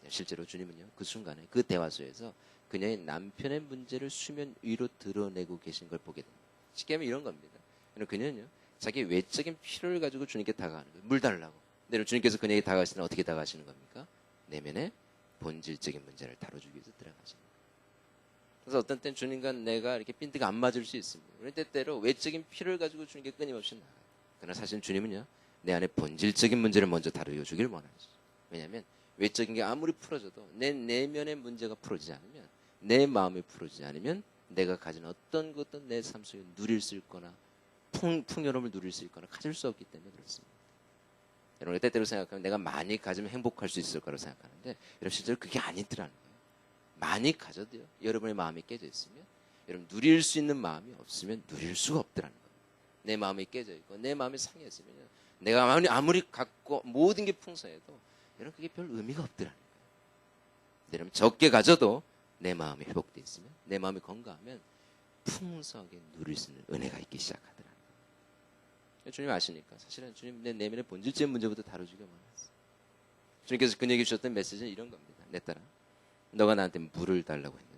실제로 주님은요. 그 순간에 그 대화 속에서 그녀의 남편의 문제를 수면 위로 드러내고 계신 걸 보게 됩니다. 쉽게 하면 이런 겁니다. 그녀는요. 자기 외적인 필요를 가지고 주님께 다가가는 거예요. 물 달라고. 근데 주님께서 그녀에게 다가가시는 어떻게 다가가시는 겁니까? 내면의 본질적인 문제를 다뤄주기 위해서 들어가시는 거예요. 그래서 어떤 때는 주님과 내가 이렇게 핀트가 안 맞을 수 있습니다. 그럴 때때로 외적인 필요를 가지고 주님께 끊임없이 나가요. 그러나 사실 주님은요. 내 안에 본질적인 문제를 먼저 다루어 주길 원하시죠. 왜냐하면 외적인 게 아무리 풀어져도 내 내면의 문제가 풀어지지 않으면 내 마음이 풀어지지 않으면 내가 가진 어떤 것도 내 삶 속에 누릴 수 있거나 풍요로움을 누릴 수 있거나 가질 수 없기 때문에 그렇습니다. 여러분 때때로 생각하면 내가 많이 가지면 행복할 수 있을 거라고 생각하는데 여러분 실제로 그게 아니더라는 거예요. 많이 가져도요. 여러분의 마음이 깨져 있으면 여러분 누릴 수 있는 마음이 없으면 누릴 수가 없더라는 거예요. 내 마음이 깨져 있고 내 마음이 상해 있으면 내가 아무리 갖고 모든 게 풍성해도 여러분 그게 별 의미가 없더라는 거예요. 여러분 적게 가져도 내 마음이 회복되어 있으면 내 마음이 건강하면 풍성하게 누릴 수 있는 은혜가 있기 시작하더라는 거예요. 주님 아시니까 사실은 주님 내 내면의 본질적인 문제부터 다뤄주기가 원하셨어요. 주님께서 그녀에게 주셨던 메시지는 이런 겁니다. 내 딸아, 너가 나한테 물을 달라고 했는데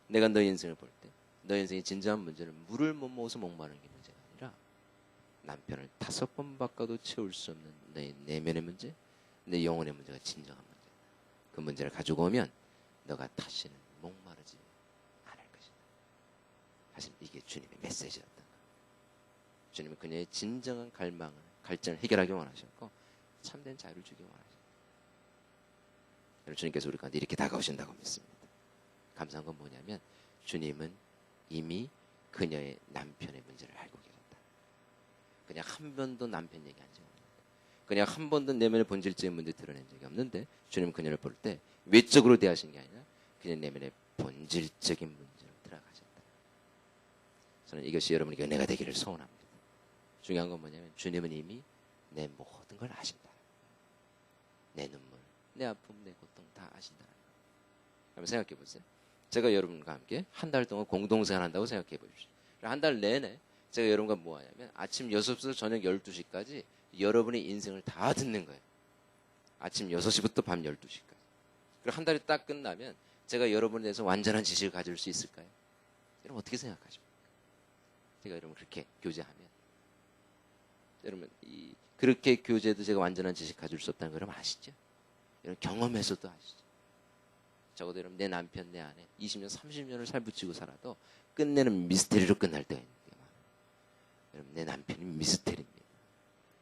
내가 너의 인생을 볼 때 너의 인생의 진정한 문제는 물을 못 먹어서 목마르는 게 문제가 아니라 남편을 5번 바꿔도 채울 수 없는 내 내면의 문제, 내 영혼의 문제가 진정한 문제다. 그 문제를 가지고 오면 너가 다시는 목마르지 않을 것이다. 사실 이게 주님의 메시지였던 거예요. 주님은 그녀의 진정한 갈증을 해결하기 원하셨고 참된 자유를 주기 원하셨습니다. 주님께서 우리 가운데 이렇게 다가오신다고 믿습니다. 감사한 건 뭐냐면 주님은 이미 그녀의 남편의 문제를 알고 계셨다. 그냥 한 번도 남편 얘기한 적이 없는데, 그냥 한 번도 내면의 본질적인 문제 드러낸 적이 없는데 주님은 그녀를 볼 때 외적으로 대하신 게 아니라 그녀의 내면의 본질적인 문제로 들어가셨다. 저는 이것이 여러분에게 은혜가 되기를 소원합니다. 중요한 건 뭐냐면 주님은 이미 내 모든 걸 아신다. 내 눈물, 내 아픔, 내 고통 다 아신다. 한번 생각해 보세요. 제가 여러분과 함께 한 달 동안 공동생활 한다고 생각해 보십시오. 한 달 내내 제가 여러분과 뭐 하냐면 아침 6시부터 저녁 12시까지 여러분의 인생을 다 듣는 거예요. 아침 6시부터 밤 12시까지. 그리고 한 달이 딱 끝나면 제가 여러분에 대해서 완전한 지식을 가질 수 있을까요? 여러분 어떻게 생각하십니까? 제가 여러분 그렇게 교제하면 여러분 그렇게 교제해도 제가 완전한 지식 가질 수 없다는 거 여러분 아시죠? 여러분 경험에서도 아시죠? 적어도 여러분 내 남편 내 아내 20년 30년을 살붙이고 살아도 끝내는 미스테리로 끝날 때가 있는 게 많아요. 여러분 내 남편이 미스테리입니다.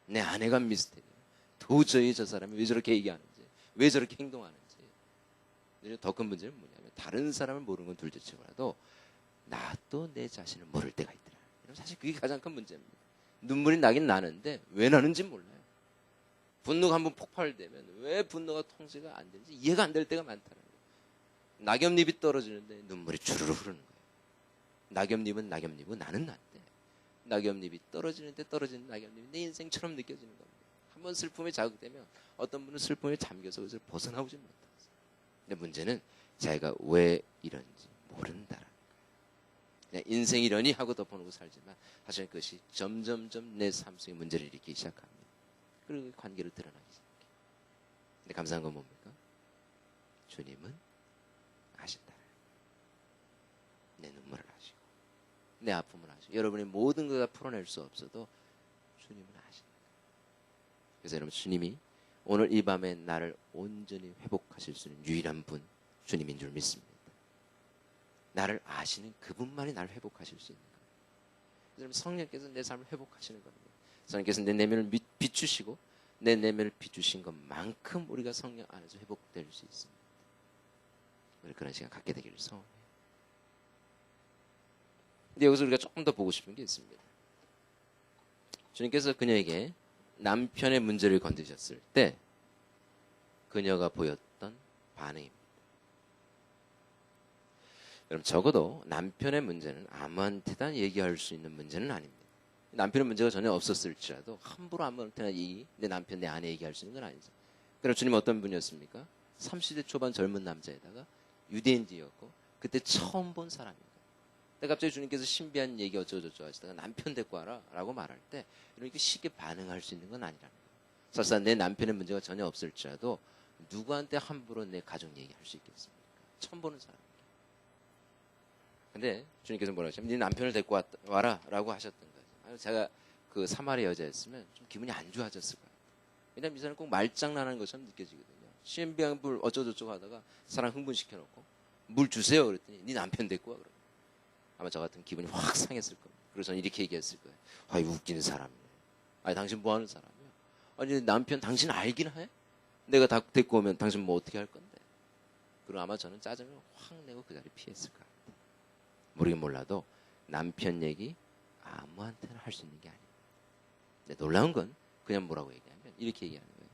내 아내가 미스테리예요. 도저히 저 사람이 왜 저렇게 얘기하는지 왜 저렇게 행동하는지. 더 큰 문제는 뭐냐면 다른 사람을 모르는 건 둘째치고라도 나도 내 자신을 모를 때가 있더라. 사실 그게 가장 큰 문제입니다. 눈물이 나긴 나는데 왜 나는지 몰라요. 분노가 한번 폭발되면 왜 분노가 통제가 안 되는지 이해가 안 될 때가 많다는 거예요. 낙엽잎이 떨어지는데 눈물이 주르르 흐르는 거예요. 낙엽잎은 낙엽잎이고 나는 난데 낙엽잎이 떨어지는데 떨어지는 낙엽잎이 내 인생처럼 느껴지는 겁니다. 한번 슬픔에 자극되면 어떤 분은 슬픔에 잠겨서 그래서 벗어나오지 못해요. 근데 문제는 자기가 왜 이런지 모른다라는 거예요. 그냥 인생이 이러니 하고 덮어놓고 살지만 사실 그것이 점점점 내 삶 속에 문제를 일으키기 시작합니다. 그리고 관계로 드러나기 시작해요. 근데 감사한 건 뭡니까? 주님은 아신다. 내 눈물을 아시고 내 아픔을 아시고 여러분의 모든 걸 다 풀어낼 수 없어도 주님은 아신다. 그래서 여러분 주님이 오늘 이 밤에 나를 온전히 회복하실 수 있는 유일한 분 주님인 줄 믿습니다. 나를 아시는 그분만이 나를 회복하실 수 있는 거예요. 여러분 성령께서 내 삶을 회복하시는 겁니다. 성령께서 내 내면을 비추시고 내 내면을 비추신 것만큼 우리가 성령 안에서 회복될 수 있습니다. 우리 그런 시간 갖게 되기를 소원해요. 근데 여기서 우리가 조금 더 보고 싶은 게 있습니다. 주님께서 그녀에게 남편의 문제를 건드셨을 때 그녀가 보였던 반응입니다. 여러분 적어도 남편의 문제는 아무한테나 얘기할 수 있는 문제는 아닙니다. 남편의 문제가 전혀 없었을지라도 함부로 아무한테나 내 남편 내 아내 얘기할 수 있는 건 아니죠. 그럼 주님은 어떤 분이었습니까? 30대 초반 젊은 남자에다가 유대인이었고 그때 처음 본 사람입니다. 근데 갑자기 주님께서 신비한 얘기 어쩌고저쩌고 하시다가 남편 데리고 와라 라고 말할 때 이렇게 쉽게 반응할 수 있는 건 아니라는 거예요. 설사 내 남편의 문제가 전혀 없을지라도 누구한테 함부로 내 가족 얘기할 수 있겠습니까? 처음 보는 사람입니다. 근데 주님께서 뭐라 하시냐면 네 남편을 데리고 와라 라고 하셨던 거죠. 제가 그 사마리아 여자였으면 좀 기분이 안 좋아졌을 거예요. 왜냐면 이 사람은 꼭 말장난하는 것처럼 느껴지거든요. 신비한 물 어쩌고저쩌고 하다가 사람 흥분시켜놓고 물 주세요 그랬더니 네 남편 데리고 와 그러고 아마 저 같은 기분이 확 상했을 겁니다. 그래서 저는 이렇게 얘기했을 거예요. 아이 웃기는 사람이네. 아니 당신 뭐 하는 사람이야? 아니 남편 당신 알긴 해? 내가 다 데리고 오면 당신 뭐 어떻게 할 건데? 그리고 아마 저는 짜증을 확 내고 그 자리 피했을 거예요. 모르긴 몰라도 남편 얘기 아무한테나 할 수 있는 게 아니에요. 근데 놀라운 건 그냥 뭐라고 얘기하면 이렇게 얘기하는 거예요.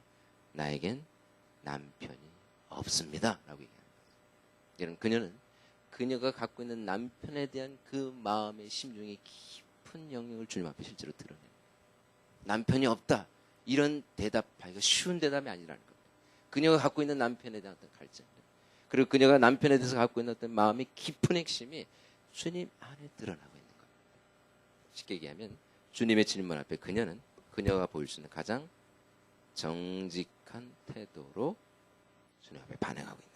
나에겐 남편이 없습니다 라고 얘기하는 거예요. 여러분 그녀가 갖고 있는 남편에 대한 그 마음의 심중의 깊은 영역을 주님 앞에 실제로 드러내요. 남편이 없다 이런 대답하기가 쉬운 대답이 아니라는 겁니다. 그녀가 갖고 있는 남편에 대한 어떤 갈증 그리고 그녀가 남편에 대해서 갖고 있는 어떤 마음의 깊은 핵심이 주님 안에 드러나고 있는 겁니다. 쉽게 얘기하면 주님의 질문 앞에 그녀가 보일 수 있는 가장 정직한 태도로 주님 앞에 반응하고 있는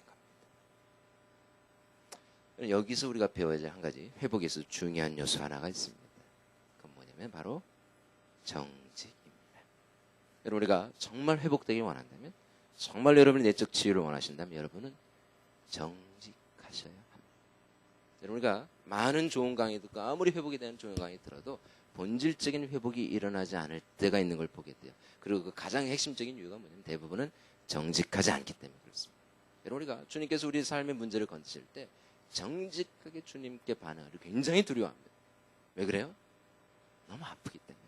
겁니다. 여기서 우리가 배워야 될 한 가지 회복에서 중요한 요소 하나가 있습니다. 그건 뭐냐면 바로 정직입니다. 여러분 우리가 정말 회복되길 원한다면 정말 여러분이 내적 치유를 원하신다면 여러분은 정직하셔야 합니다. 우리가 많은 좋은 강의 듣고 아무리 회복이 되는 좋은 강의 들어도 본질적인 회복이 일어나지 않을 때가 있는 걸 보게 돼요. 그리고 그 가장 핵심적인 이유가 뭐냐면 대부분은 정직하지 않기 때문에 그렇습니다. 여러분, 우리가 주님께서 우리 삶의 문제를 건드실 때 정직하게 주님께 반응하기 굉장히 두려워합니다. 왜 그래요? 너무 아프기 때문에.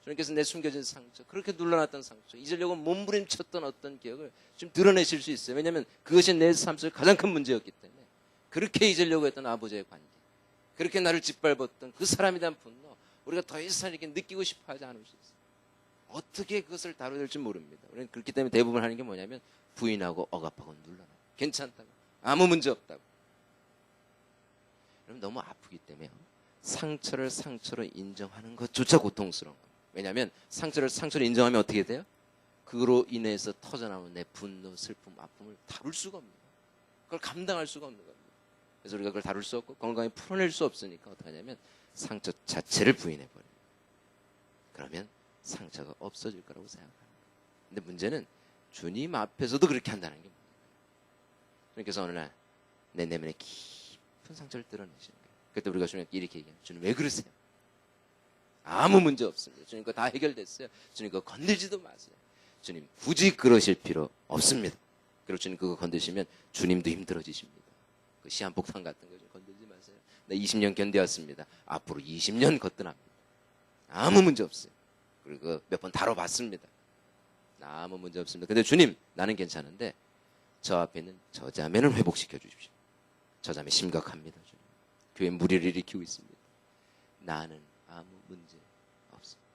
주님께서 내 숨겨진 상처, 그렇게 눌러놨던 상처, 잊으려고 몸부림쳤던 어떤 기억을 좀 드러내실 수 있어요. 왜냐하면 그것이 내 삶 속의 가장 큰 문제였기 때문에. 그렇게 잊으려고 했던 아버지의 관계, 그렇게 나를 짓밟았던 그 사람에 대한 분노, 우리가 더 이상 이렇게 느끼고 싶어 하지 않을 수 있어요. 어떻게 그것을 다뤄야 될지 모릅니다. 우리는 그렇기 때문에 대부분 하는 게 뭐냐면 부인하고 억압하고 눌러놔요. 괜찮다고, 아무 문제 없다고. 그럼 너무 아프기 때문에 상처를 상처로 인정하는 것조차 고통스러운 거예요. 왜냐하면 상처를 상처로 인정하면 어떻게 돼요? 그로 인해서 터져나오는 내 분노, 슬픔, 아픔을 다룰 수가 없는 거예요. 그걸 감당할 수가 없는 겁니다. 그래서 우리가 그걸 다룰 수 없고 건강히 풀어낼 수 없으니까 어떻게 하냐면 상처 자체를 부인해버려요. 그러면 상처가 없어질 거라고 생각합니다. 근데 문제는 주님 앞에서도 그렇게 한다는 게 뭐예요? 주님께서 어느 날 내 내면에 깊은 상처를 드러내시는 거예요. 그때 우리가 주님께 이렇게 얘기해요. 주님 왜 그러세요? 아무 문제 없습니다. 주님 거 다 해결됐어요. 주님 거 건들지도 마세요. 주님 굳이 그러실 필요 없습니다. 그리고 주님 그거 건드시면 주님도 힘들어지십니다. 그 시한폭탄 같은 거 좀 건들지 마세요. 나 20년 견뎌왔습니다. 앞으로 20년 거뜬합니다. 아무 문제 없어요. 그리고 몇 번 다뤄봤습니다. 아무 문제 없습니다. 근데 주님, 나는 괜찮은데 저 앞에 있는 저 자매는 회복시켜 주십시오. 저 자매 심각합니다. 주님. 교회 무리를 일으키고 있습니다. 나는 아무 문제 없습니다.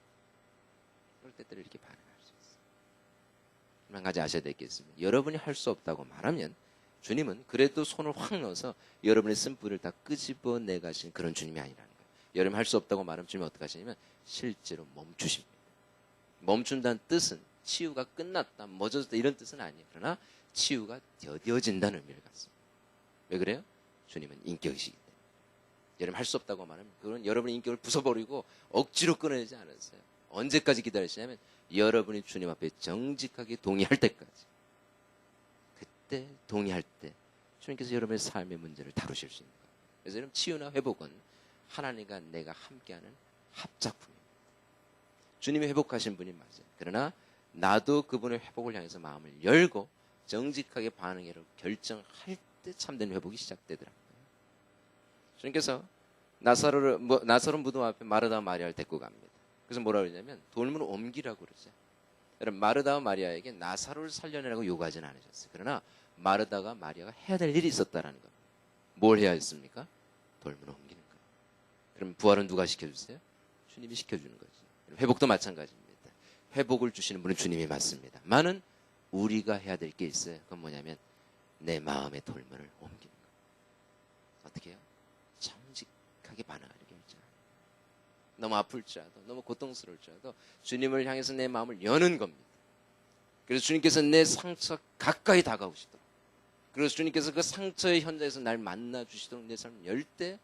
그럴 때들 이렇게 반응할 수 있어요. 한 가지 아셔야 되겠습니다. 여러분이 할 수 없다고 말하면 주님은 그래도 손을 확 넣어서 여러분의 쓴뿌리를 다 끄집어내 가시는 그런 주님이 아니라는 거예요. 여러분이 할 수 없다고 말하면 주님이 어떻게 하시냐면 실제로 멈추십니다. 멈춘다는 뜻은 치유가 끝났다, 멎어졌다 이런 뜻은 아니에요. 그러나 치유가 더뎌진다는 의미를 갖습니다. 왜 그래요? 주님은 인격이시기 때문에. 여러분 할 수 없다고 말하면 그건 여러분의 인격을 부숴버리고 억지로 끊어내지 않았어요. 언제까지 기다리시냐면 여러분이 주님 앞에 정직하게 동의할 때까지. 그때 동의할 때 주님께서 여러분의 삶의 문제를 다루실 수 있는 거예요. 그래서 여러분 치유나 회복은 하나님과 내가 함께하는 합작품입니다. 주님이 회복하신 분이 맞아요. 그러나 나도 그분의 회복을 향해서 마음을 열고 정직하게 반응하려고 결정할 때 참된 회복이 시작되더라고요. 주님께서 나사로 무덤 앞에 마르다와 마리아를 데리고 갑니다. 그래서 뭐라 그러냐면 돌문을 옮기라고 그러죠. 여러분 마르다와 마리아에게 나사로를 살려내라고 요구하지는 않으셨어요. 그러나 마르다가 마리아가 해야 될 일이 있었다라는 겁니다. 뭘 해야 했습니까? 돌문을 옮기는 거예요. 그럼 부활은 누가 시켜주세요? 주님이 시켜주는 거죠. 회복도 마찬가지입니다. 회복을 주시는 분은 주님이 맞습니다. 많은 우리가 해야 될 게 있어요. 그건 뭐냐면 내 마음의 돌문을 옮기는 거예요. 어떻게 해요? 정직하게 반응하는 결정. 너무 아플지라도 너무 고통스러울지라도 주님을 향해서 내 마음을 여는 겁니다. 그래서 주님께서 내 상처 가까이 다가오시도록, 그래서 주님께서 그 상처의 현장에서 날 만나 주시도록 내 삶을 열 때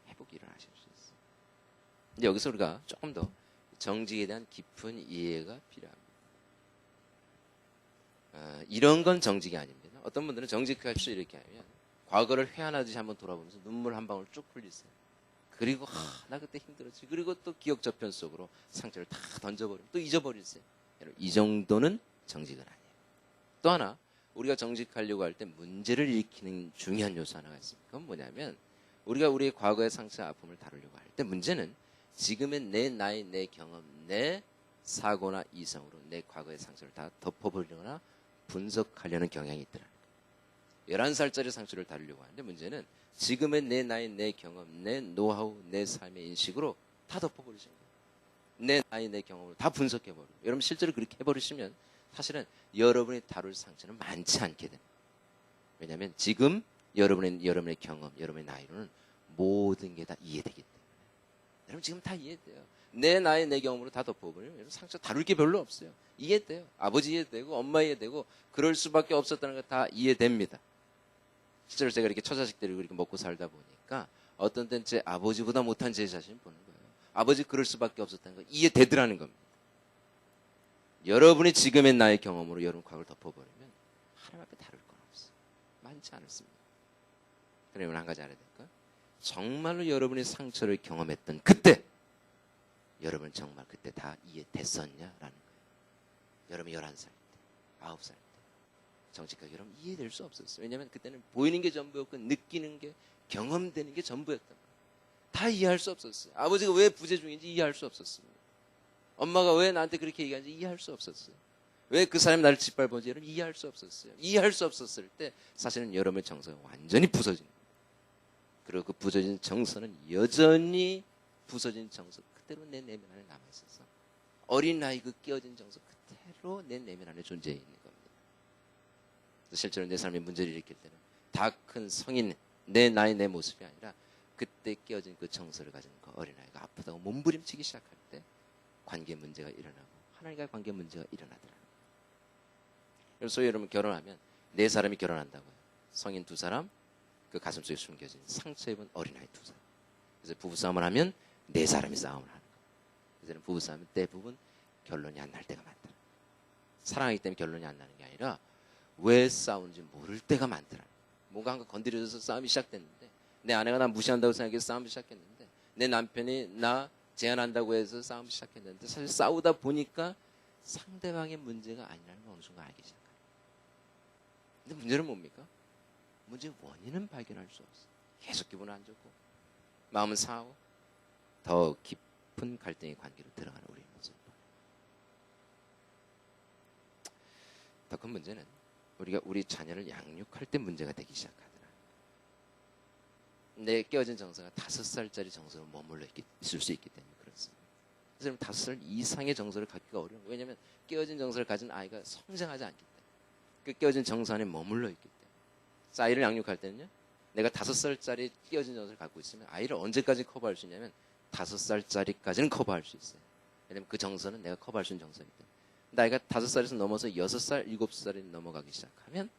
회복이 일어나실 수 있어요. 근데 여기서 우리가 조금 더 정직에 대한 깊은 이해가 필요합니다. 이런 건 정직이 아닙니다. 어떤 분들은 정직할수 이렇게 하면 과거를 회한하듯이 한번 돌아보면서 눈물 한 방울 쭉 흘리세요. 그리고 나 그때 힘들었지. 그리고 또 기억 저편 속으로 상처를 다 던져버리면 또 잊어버리세요. 여러분, 이 정도는 정직은 아니에요. 또 하나 우리가 정직하려고 할 때 문제를 일으키는 중요한 요소 하나가 있습니다. 그건 뭐냐면 우리가 우리의 과거의 상처와 아픔을 다루려고 할 때 문제는 지금의 내 나이, 내 경험, 내 사고나 이성으로 내 과거의 상처를 다 덮어버리거나 분석하려는 경향이 있더라는 거예요. 11살짜리 상처를 다루려고 하는데 문제는 지금의 내 나이, 내 경험, 내 노하우, 내 삶의 인식으로 다 덮어버리시는 거예요. 내 나이, 내 경험으로 다 분석해버려요. 여러분 실제로 그렇게 해버리시면 사실은 여러분이 다룰 상처는 많지 않게 됩니다. 왜냐하면 지금 여러분의 경험, 여러분의 나이로는 모든 게 다 이해되기 때문에. 여러분 지금 다 이해돼요. 내 나이, 내 경험으로 다 덮어버리면 여러분 상처 다룰 게 별로 없어요. 이해돼요. 아버지 이해되고 엄마 이해되고 그럴 수밖에 없었다는 거 다 이해됩니다. 실제로 제가 이렇게 처자식 데리고 이렇게 먹고 살다 보니까 어떤 때는 제 아버지보다 못한 제 자신을 보는 거예요. 아버지 그럴 수밖에 없었다는 거 이해되더라는 겁니다. 여러분이 지금의 나의 경험으로 여러분 과거를 덮어버리면 하나님 앞에 다룰 건 없어요. 많지 않습니다. 그러면 한 가지 알아야 될까? 정말로 여러분이 상처를 경험했던 그때 여러분 정말 그때 다 이해됐었냐라는 거예요. 여러분 11살 때, 9살 때 정직하게 여러분 이해될 수 없었어요. 왜냐하면 그때는 보이는 게 전부였고 느끼는 게 경험되는 게 전부였던 거예요. 다 이해할 수 없었어요. 아버지가 왜 부재 중인지 이해할 수 없었습니다. 엄마가 왜 나한테 그렇게 얘기하는지 이해할 수 없었어요. 왜 그 사람이 나를 짓밟은지 여러분 이해할 수 없었어요. 이해할 수 없었을 때 사실은 여러분의 정서가 완전히 부서진 거예요. 그리고 그 부서진 정서는 여전히 부서진 정서 그대로 내 내면 안에 남아있어서 어린아이 그 깨어진 정서 그대로 내 내면 안에 존재해 있는 겁니다. 실제로 내 삶에 문제를 일으킬 때는 다 큰 성인 내 나이 내 모습이 아니라 그때 깨어진 그 정서를 가진 그 어린아이가 아프다고 몸부림치기 시작할 때 관계 문제가 일어나고 하나님과의 관계 문제가 일어나더라고요. 소위 여러분 결혼하면 네 사람이 결혼한다고요. 성인 두 사람, 그 가슴속에 숨겨진 상처 입은 어린아이 두 사람. 그래서 부부싸움을 하면 네 사람이 싸움을 하는 거예요. 그래서 부부싸움은 대부분 결론이 안 날 때가 많다. 사랑하기 때문에 결론이 안 나는 게 아니라 왜 싸우는지 모를 때가 많더라. 뭔가 한가 건드려져서 싸움이 시작됐는데 내 아내가 나 무시한다고 생각해서 싸움이 시작했는데 내 남편이 나 제한한다고 해서 싸움이 시작했는데 사실 싸우다 보니까 상대방의 문제가 아니라는 걸 어느 순간 알기 시작해요. 근데 문제는 뭡니까? 문제의 원인은 발견할 수 없어요. 계속 기분은 안 좋고 마음은 상하고 더 깊은 갈등의 관계로 들어가는 우리의 모습을 봐요. 더 큰 문제는 우리가 우리 자녀를 양육할 때 문제가 되기 시작하더라. 내 깨어진 정서가 5살짜리 정서로 머물러 있을 수 있기 때문에 그렇습니다. 그래서 5살 이상의 정서를 갖기가 어려운 거예요. 왜냐하면 깨어진 정서를 가진 아이가 성장하지 않기 때문에 그 깨어진 정서 안에 머물러 있기 때문에. 그래서 아이를 양육할 때는요, 내가 5살짜리 깨어진 정서를 갖고 있으면 아이를 언제까지 커버할 수 있냐면 5살짜리까지는 커버할 수 있어요. 왜냐하면 그 정서는 내가 커버할 수 있는 정서이기 때문에. 근데 아이가 5살에서 넘어서 6살, 7살이 넘어가기 시작하면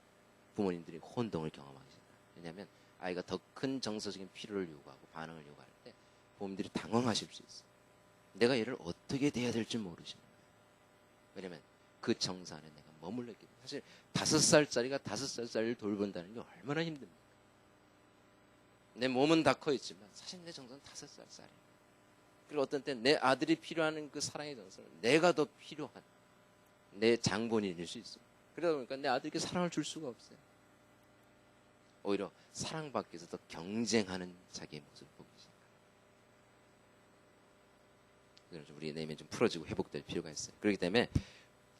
부모님들이 혼동을 경험하기 시작해요. 왜냐하면 아이가 더 큰 정서적인 필요를 요구하고 반응을 요구할 때 부모님들이 당황하실 수 있어요. 내가 얘를 어떻게 대해야 될지 모르시는 거예요. 왜냐하면 그 정서 안에 내가 머물러 있기 때문에. 사실 5살짜리가 5살짜리를 돌본다는 게 얼마나 힘듭니까? 내 몸은 다 커 있지만 사실 내 정서는 5살짜리. 그리고 어떤 때 내 아들이 필요한 그 사랑의 정서는 내가 더 필요한 내 장본인일 수 있어요. 그러다 보니까 내 아들에게 사랑을 줄 수가 없어요. 오히려 사랑받기 위해서 더 경쟁하는 자기의 모습을 보기 시작합니다. 그래서 우리 내면이 좀 풀어지고 회복될 필요가 있어요. 그렇기 때문에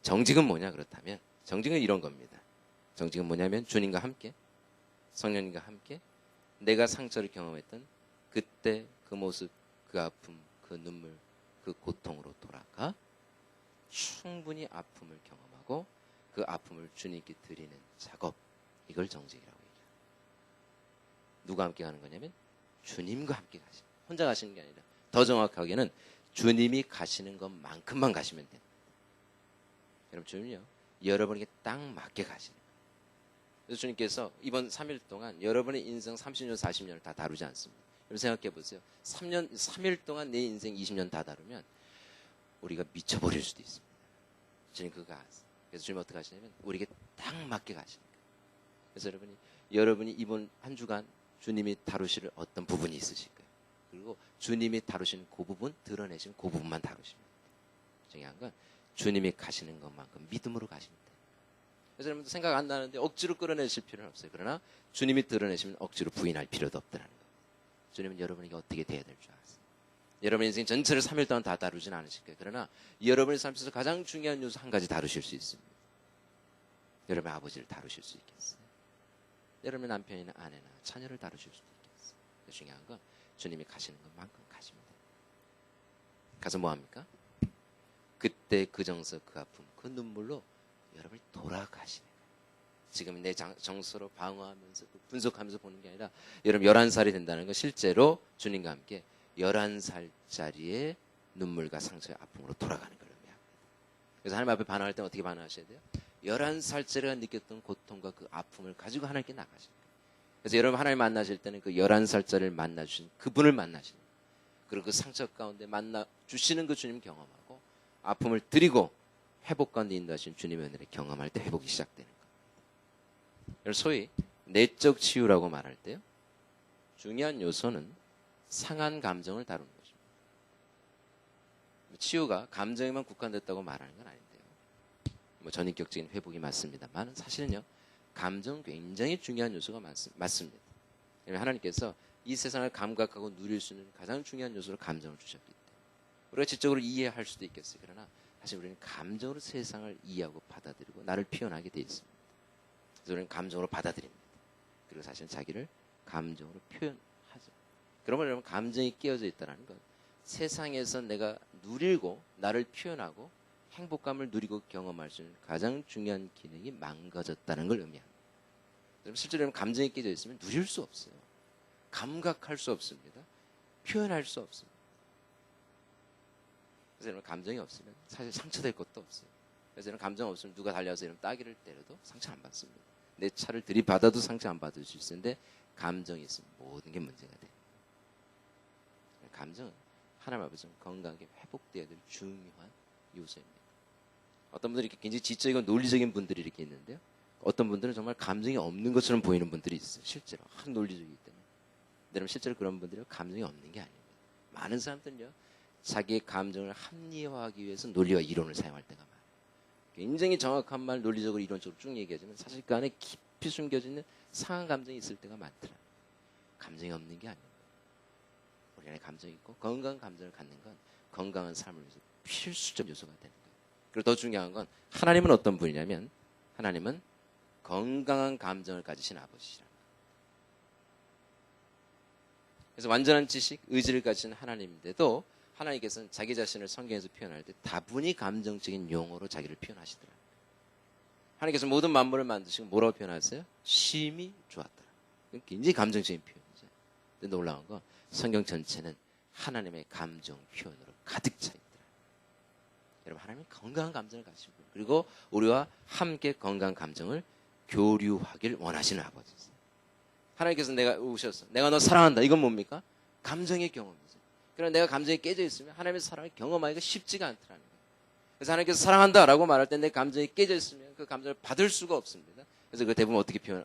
정직은 뭐냐 그렇다면 정직은 이런 겁니다. 정직은 뭐냐면 주님과 함께 성령님과 함께 내가 상처를 경험했던 그때 그 모습, 그 아픔, 그 눈물, 그 고통으로 돌아가 충분히 아픔을 경험하고 그 아픔을 주님께 드리는 작업, 이걸 정직이라고 얘기해요. 누가 함께 가는 거냐면 주님과 함께 가시는, 혼자 가시는 게 아니라 더 정확하게는 주님이 가시는 것만큼만 가시면 됩니다. 여러분 주님은요 여러분에게 딱 맞게 가시는 거예요. 그래서 주님께서 이번 3일 동안 여러분의 인생 30년 40년을 다 다루지 않습니다. 여러분 생각해 보세요. 3일 동안 내 인생 20년 다 다루면 우리가 미쳐버릴 수도 있습니다. 주님 그거 아세요. 그래서 주님 어떻게 하시냐면 우리에게 딱 맞게 가시는 거예요. 그래서 여러분이 이번 한 주간 주님이 다루실 어떤 부분이 있으실 거예요. 그리고 주님이 다루시는 그 부분, 드러내시는 그 부분만 다루시면 돼요. 중요한 건 주님이 가시는 것만큼 믿음으로 가시면 돼요. 그래서 여러분도 생각 안 나는데 억지로 끌어내실 필요는 없어요. 그러나 주님이 드러내시면 억지로 부인할 필요도 없다는 거예요. 주님은 여러분에게 어떻게 돼야 될 줄 아세요. 여러분 인생 전체를 3일 동안 다 다루진 않으실 거예요. 그러나 여러분의 삶에서 가장 중요한 요소 한 가지 다루실 수 있습니다. 여러분의 아버지를 다루실 수 있겠어요. 여러분의 남편이나 아내나 자녀를 다루실 수도 있겠어요. 중요한 건 주님이 가시는 것만큼 가시면 돼요. 가서 뭐 합니까? 그때 그 정서, 그 아픔, 그 눈물로 여러분이 돌아가시는 거예요. 지금 내 정서로 방어하면서 분석하면서 보는 게 아니라 여러분 11살이 된다는 건 실제로 주님과 함께 11살짜리의 눈물과 상처의 아픔으로 돌아가는 걸 의미합니다. 그래서 하나님 앞에 반응할 때는 어떻게 반응하셔야 돼요? 11살짜리가 느꼈던 고통과 그 아픔을 가지고 하나님께 나가시는 거예요. 그래서 여러분 하나님 만나실 때는 그 11살짜리를 만나주신 그분을 만나시는 거예요. 그리고 그 상처 가운데 만나주시는 그 주님 경험하고 아픔을 드리고 회복 가운데 인도하신 주님의 은혜를 경험할 때 회복이 시작되는 거예요. 소위 내적 치유라고 말할 때요. 중요한 요소는 상한 감정을 다루는 것입니다. 치유가 감정에만 국한됐다고 말하는 건 아닌데요. 전인격적인 회복이 맞습니다만 사실은요, 감정 굉장히 중요한 요소가 맞습니다. 왜냐하면 하나님께서 이 세상을 감각하고 누릴 수 있는 가장 중요한 요소로 감정을 주셨기 때문에 우리가 지적으로 이해할 수도 있겠어요. 그러나 사실 우리는 감정으로 세상을 이해하고 받아들이고 나를 표현하게 되어 있습니다. 그래서 우리는 감정으로 받아들입니다. 그리고 사실은 자기를 감정으로 표현하죠. 그러면 여러분, 감정이 깨어져 있다는 건 세상에서 내가 누리고 나를 표현하고 행복감을 누리고 경험할 수 있는 가장 중요한 기능이 망가졌다는 걸 의미합니다. 실제로 감정이 깨져 있으면 누릴 수 없어요. 감각할 수 없습니다. 표현할 수 없습니다. 그래서 여러분, 감정이 없으면 사실 상처될 것도 없어요. 그래서 여러분, 감정 없으면 누가 달려와서 이런 따귀를 때려도 상처 안 받습니다. 내 차를 들이받아도 상처 안 받을 수 있는데 감정이 있으면 모든 게 문제가 돼요. 감정은 하나님 아버지는 건강하게 회복되어야 될 중요한 요소입니다. 어떤 분들이 이렇게 굉장히 지적이고 논리적인 분들이 이렇게 있는데요. 어떤 분들은 정말 감정이 없는 것처럼 보이는 분들이 있어요. 실제로 논리적이기 때문에. 여러분, 실제로 그런 분들은 감정이 없는 게 아닙니다. 많은 사람들은요, 자기의 감정을 합리화하기 위해서 논리와 이론을 사용할 때가 많아요. 굉장히 정확한 말, 논리적으로 이론적으로 쭉 얘기하지만 사실 그 안에 깊이 숨겨져 있는 상한 감정이 있을 때가 많더라고요. 감정이 없는 게 아닙니다. 우리 안에 감정이 있고 건강한 감정을 갖는 건 건강한 삶을 위해서 필수적 요소가 되는 거예요. 그리고 더 중요한 건 하나님은 어떤 분이냐면 하나님은 건강한 감정을 가지신 아버지시라. 그래서 완전한 지식, 의지를 가진 하나님인데도 하나님께서는 자기 자신을 성경에서 표현할 때 다분히 감정적인 용어로 자기를 표현하시더라. 하나님께서 모든 만물을 만드시고 뭐라고 표현하세요? 심히 좋았더라. 굉장히 감정적인 표현이죠. 근데 놀라운 건 성경 전체는 하나님의 감정 표현으로 가득 차 있더라. 여러분, 하나님은 건강한 감정을 가지시고 그리고 우리와 함께 건강한 감정을 교류하길 원하시는 아버지세요. 하나님께서 내가 오셔서 내가 너 사랑한다. 이건 뭡니까? 감정의 경험이죠. 그러나 내가 감정이 깨져 있으면 하나님의 사랑을 경험하기가 쉽지가 않더라는 거예요. 그래서 하나님께서 사랑한다라고 말할 때 내 감정이 깨져 있으면 그 감정을 받을 수가 없습니다. 그래서 그 대부분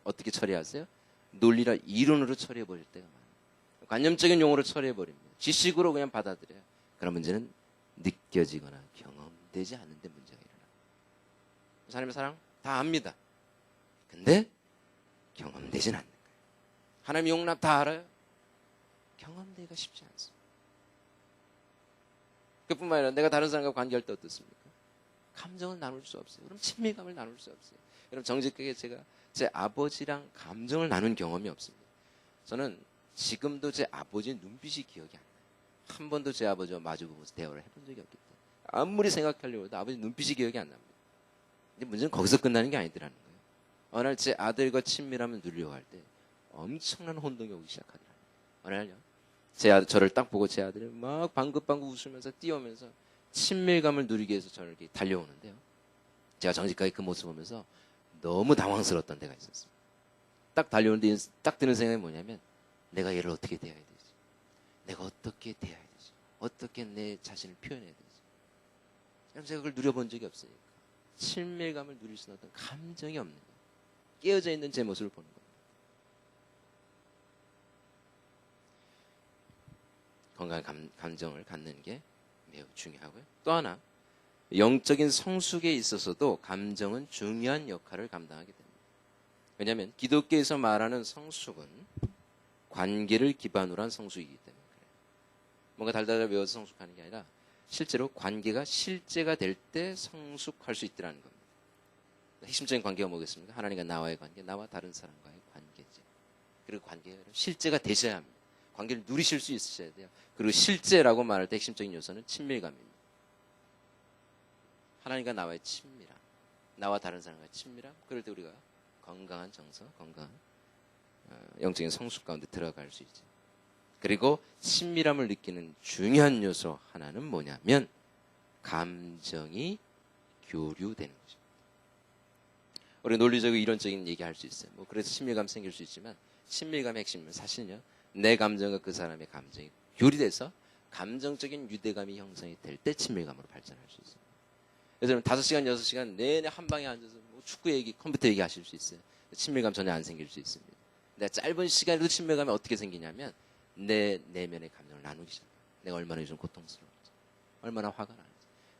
어떻게 처리하세요? 논리라 이론으로 처리해 버릴 때가 많아요. 관념적인 용어로 처리해 버립니다. 지식으로 그냥 받아들여요. 그런 문제는 느껴지거나 경험되지 않는데 문제가 일어나요. 하나님의 사랑 다 압니다. 근데 경험되진 않는 거예요. 하나님의 용납 다 알아요. 경험되기가 쉽지 않습니다. 그뿐만 아니라 내가 다른 사람과 관계할 때 어떻습니까? 감정을 나눌 수 없어요. 그럼 친밀감을 나눌 수 없어요. 여러분, 정직하게 제가 제 아버지랑 감정을 나눈 경험이 없습니다. 저는 지금도 제 아버지의 눈빛이 기억이 안 나요. 한 번도 제 아버지와 마주보면서 대화를 해본 적이 없기 때문에 아무리 생각하려고 해도 아버지 눈빛이 기억이 안 납니다. 근데 문제는 거기서 끝나는 게 아니더라는 거예요. 어느 날 제 아들과 친밀함을 누리려고 할 때 엄청난 혼동이 오기 시작하더라고요. 어느 날요, 제 아들, 저를 딱 보고 제 아들이 막 방긋방긋 웃으면서 뛰어오면서 친밀감을 누리기 위해서 저를 이렇게 달려오는데요. 제가 정직하게 그 모습을 보면서 너무 당황스러웠던 때가 있었어요. 딱 달려오는데 딱 드는 생각이 뭐냐면 내가 얘를 어떻게 대해야 되지? 내가 어떻게 대해야 되지? 어떻게 내 자신을 표현해야 되지? 그럼 제가 그걸 누려본 적이 없으니까 친밀감을 누릴 수 있는 어떤 감정이 없는 거예요. 깨어져 있는 제 모습을 보는 거예요. 건강한 감정을 갖는 게 매우 중요하고요. 또 하나, 영적인 성숙에 있어서도 감정은 중요한 역할을 감당하게 됩니다. 왜냐하면 기독교에서 말하는 성숙은 관계를 기반으로 한 성숙이기 때문에 그래요. 뭔가 달달달 외워서 성숙하는 게 아니라 실제로 관계가 실제가 될 때 성숙할 수 있다는 겁니다. 핵심적인 관계가 뭐겠습니까? 하나님과 나와의 관계, 나와 다른 사람과의 관계죠. 그리고 관계가 실제가 되셔야 합니다. 관계를 누리실 수 있으셔야 돼요. 그리고 실제라고 말할 때 핵심적인 요소는 친밀감입니다. 하나님과 나와의 친밀함, 나와 다른 사람과의 친밀함, 그럴 때 우리가 건강한 정서, 건강한 영적인 성숙 가운데 들어갈 수 있죠. 그리고 친밀함을 느끼는 중요한 요소 하나는 뭐냐면 감정이 교류되는 거죠. 우리 논리적이고 이론적인 얘기할 수 있어요. 그래서 친밀감 생길 수 있지만 친밀감의 핵심은 사실은요, 내 감정과 그 사람의 감정이 교류돼서 감정적인 유대감이 형성이 될 때 친밀감으로 발전할 수 있어요. 그래서 5시간, 6시간 내내 한 방에 앉아서 축구 얘기, 컴퓨터 얘기 하실 수 있어요. 친밀감 전혀 안 생길 수 있습니다. 내가 짧은 시간에도 친밀감이 어떻게 생기냐면 내 내면의 감정을 나누기 시작해. 내가 얼마나 요즘 고통스러운지, 얼마나 화가 나는지.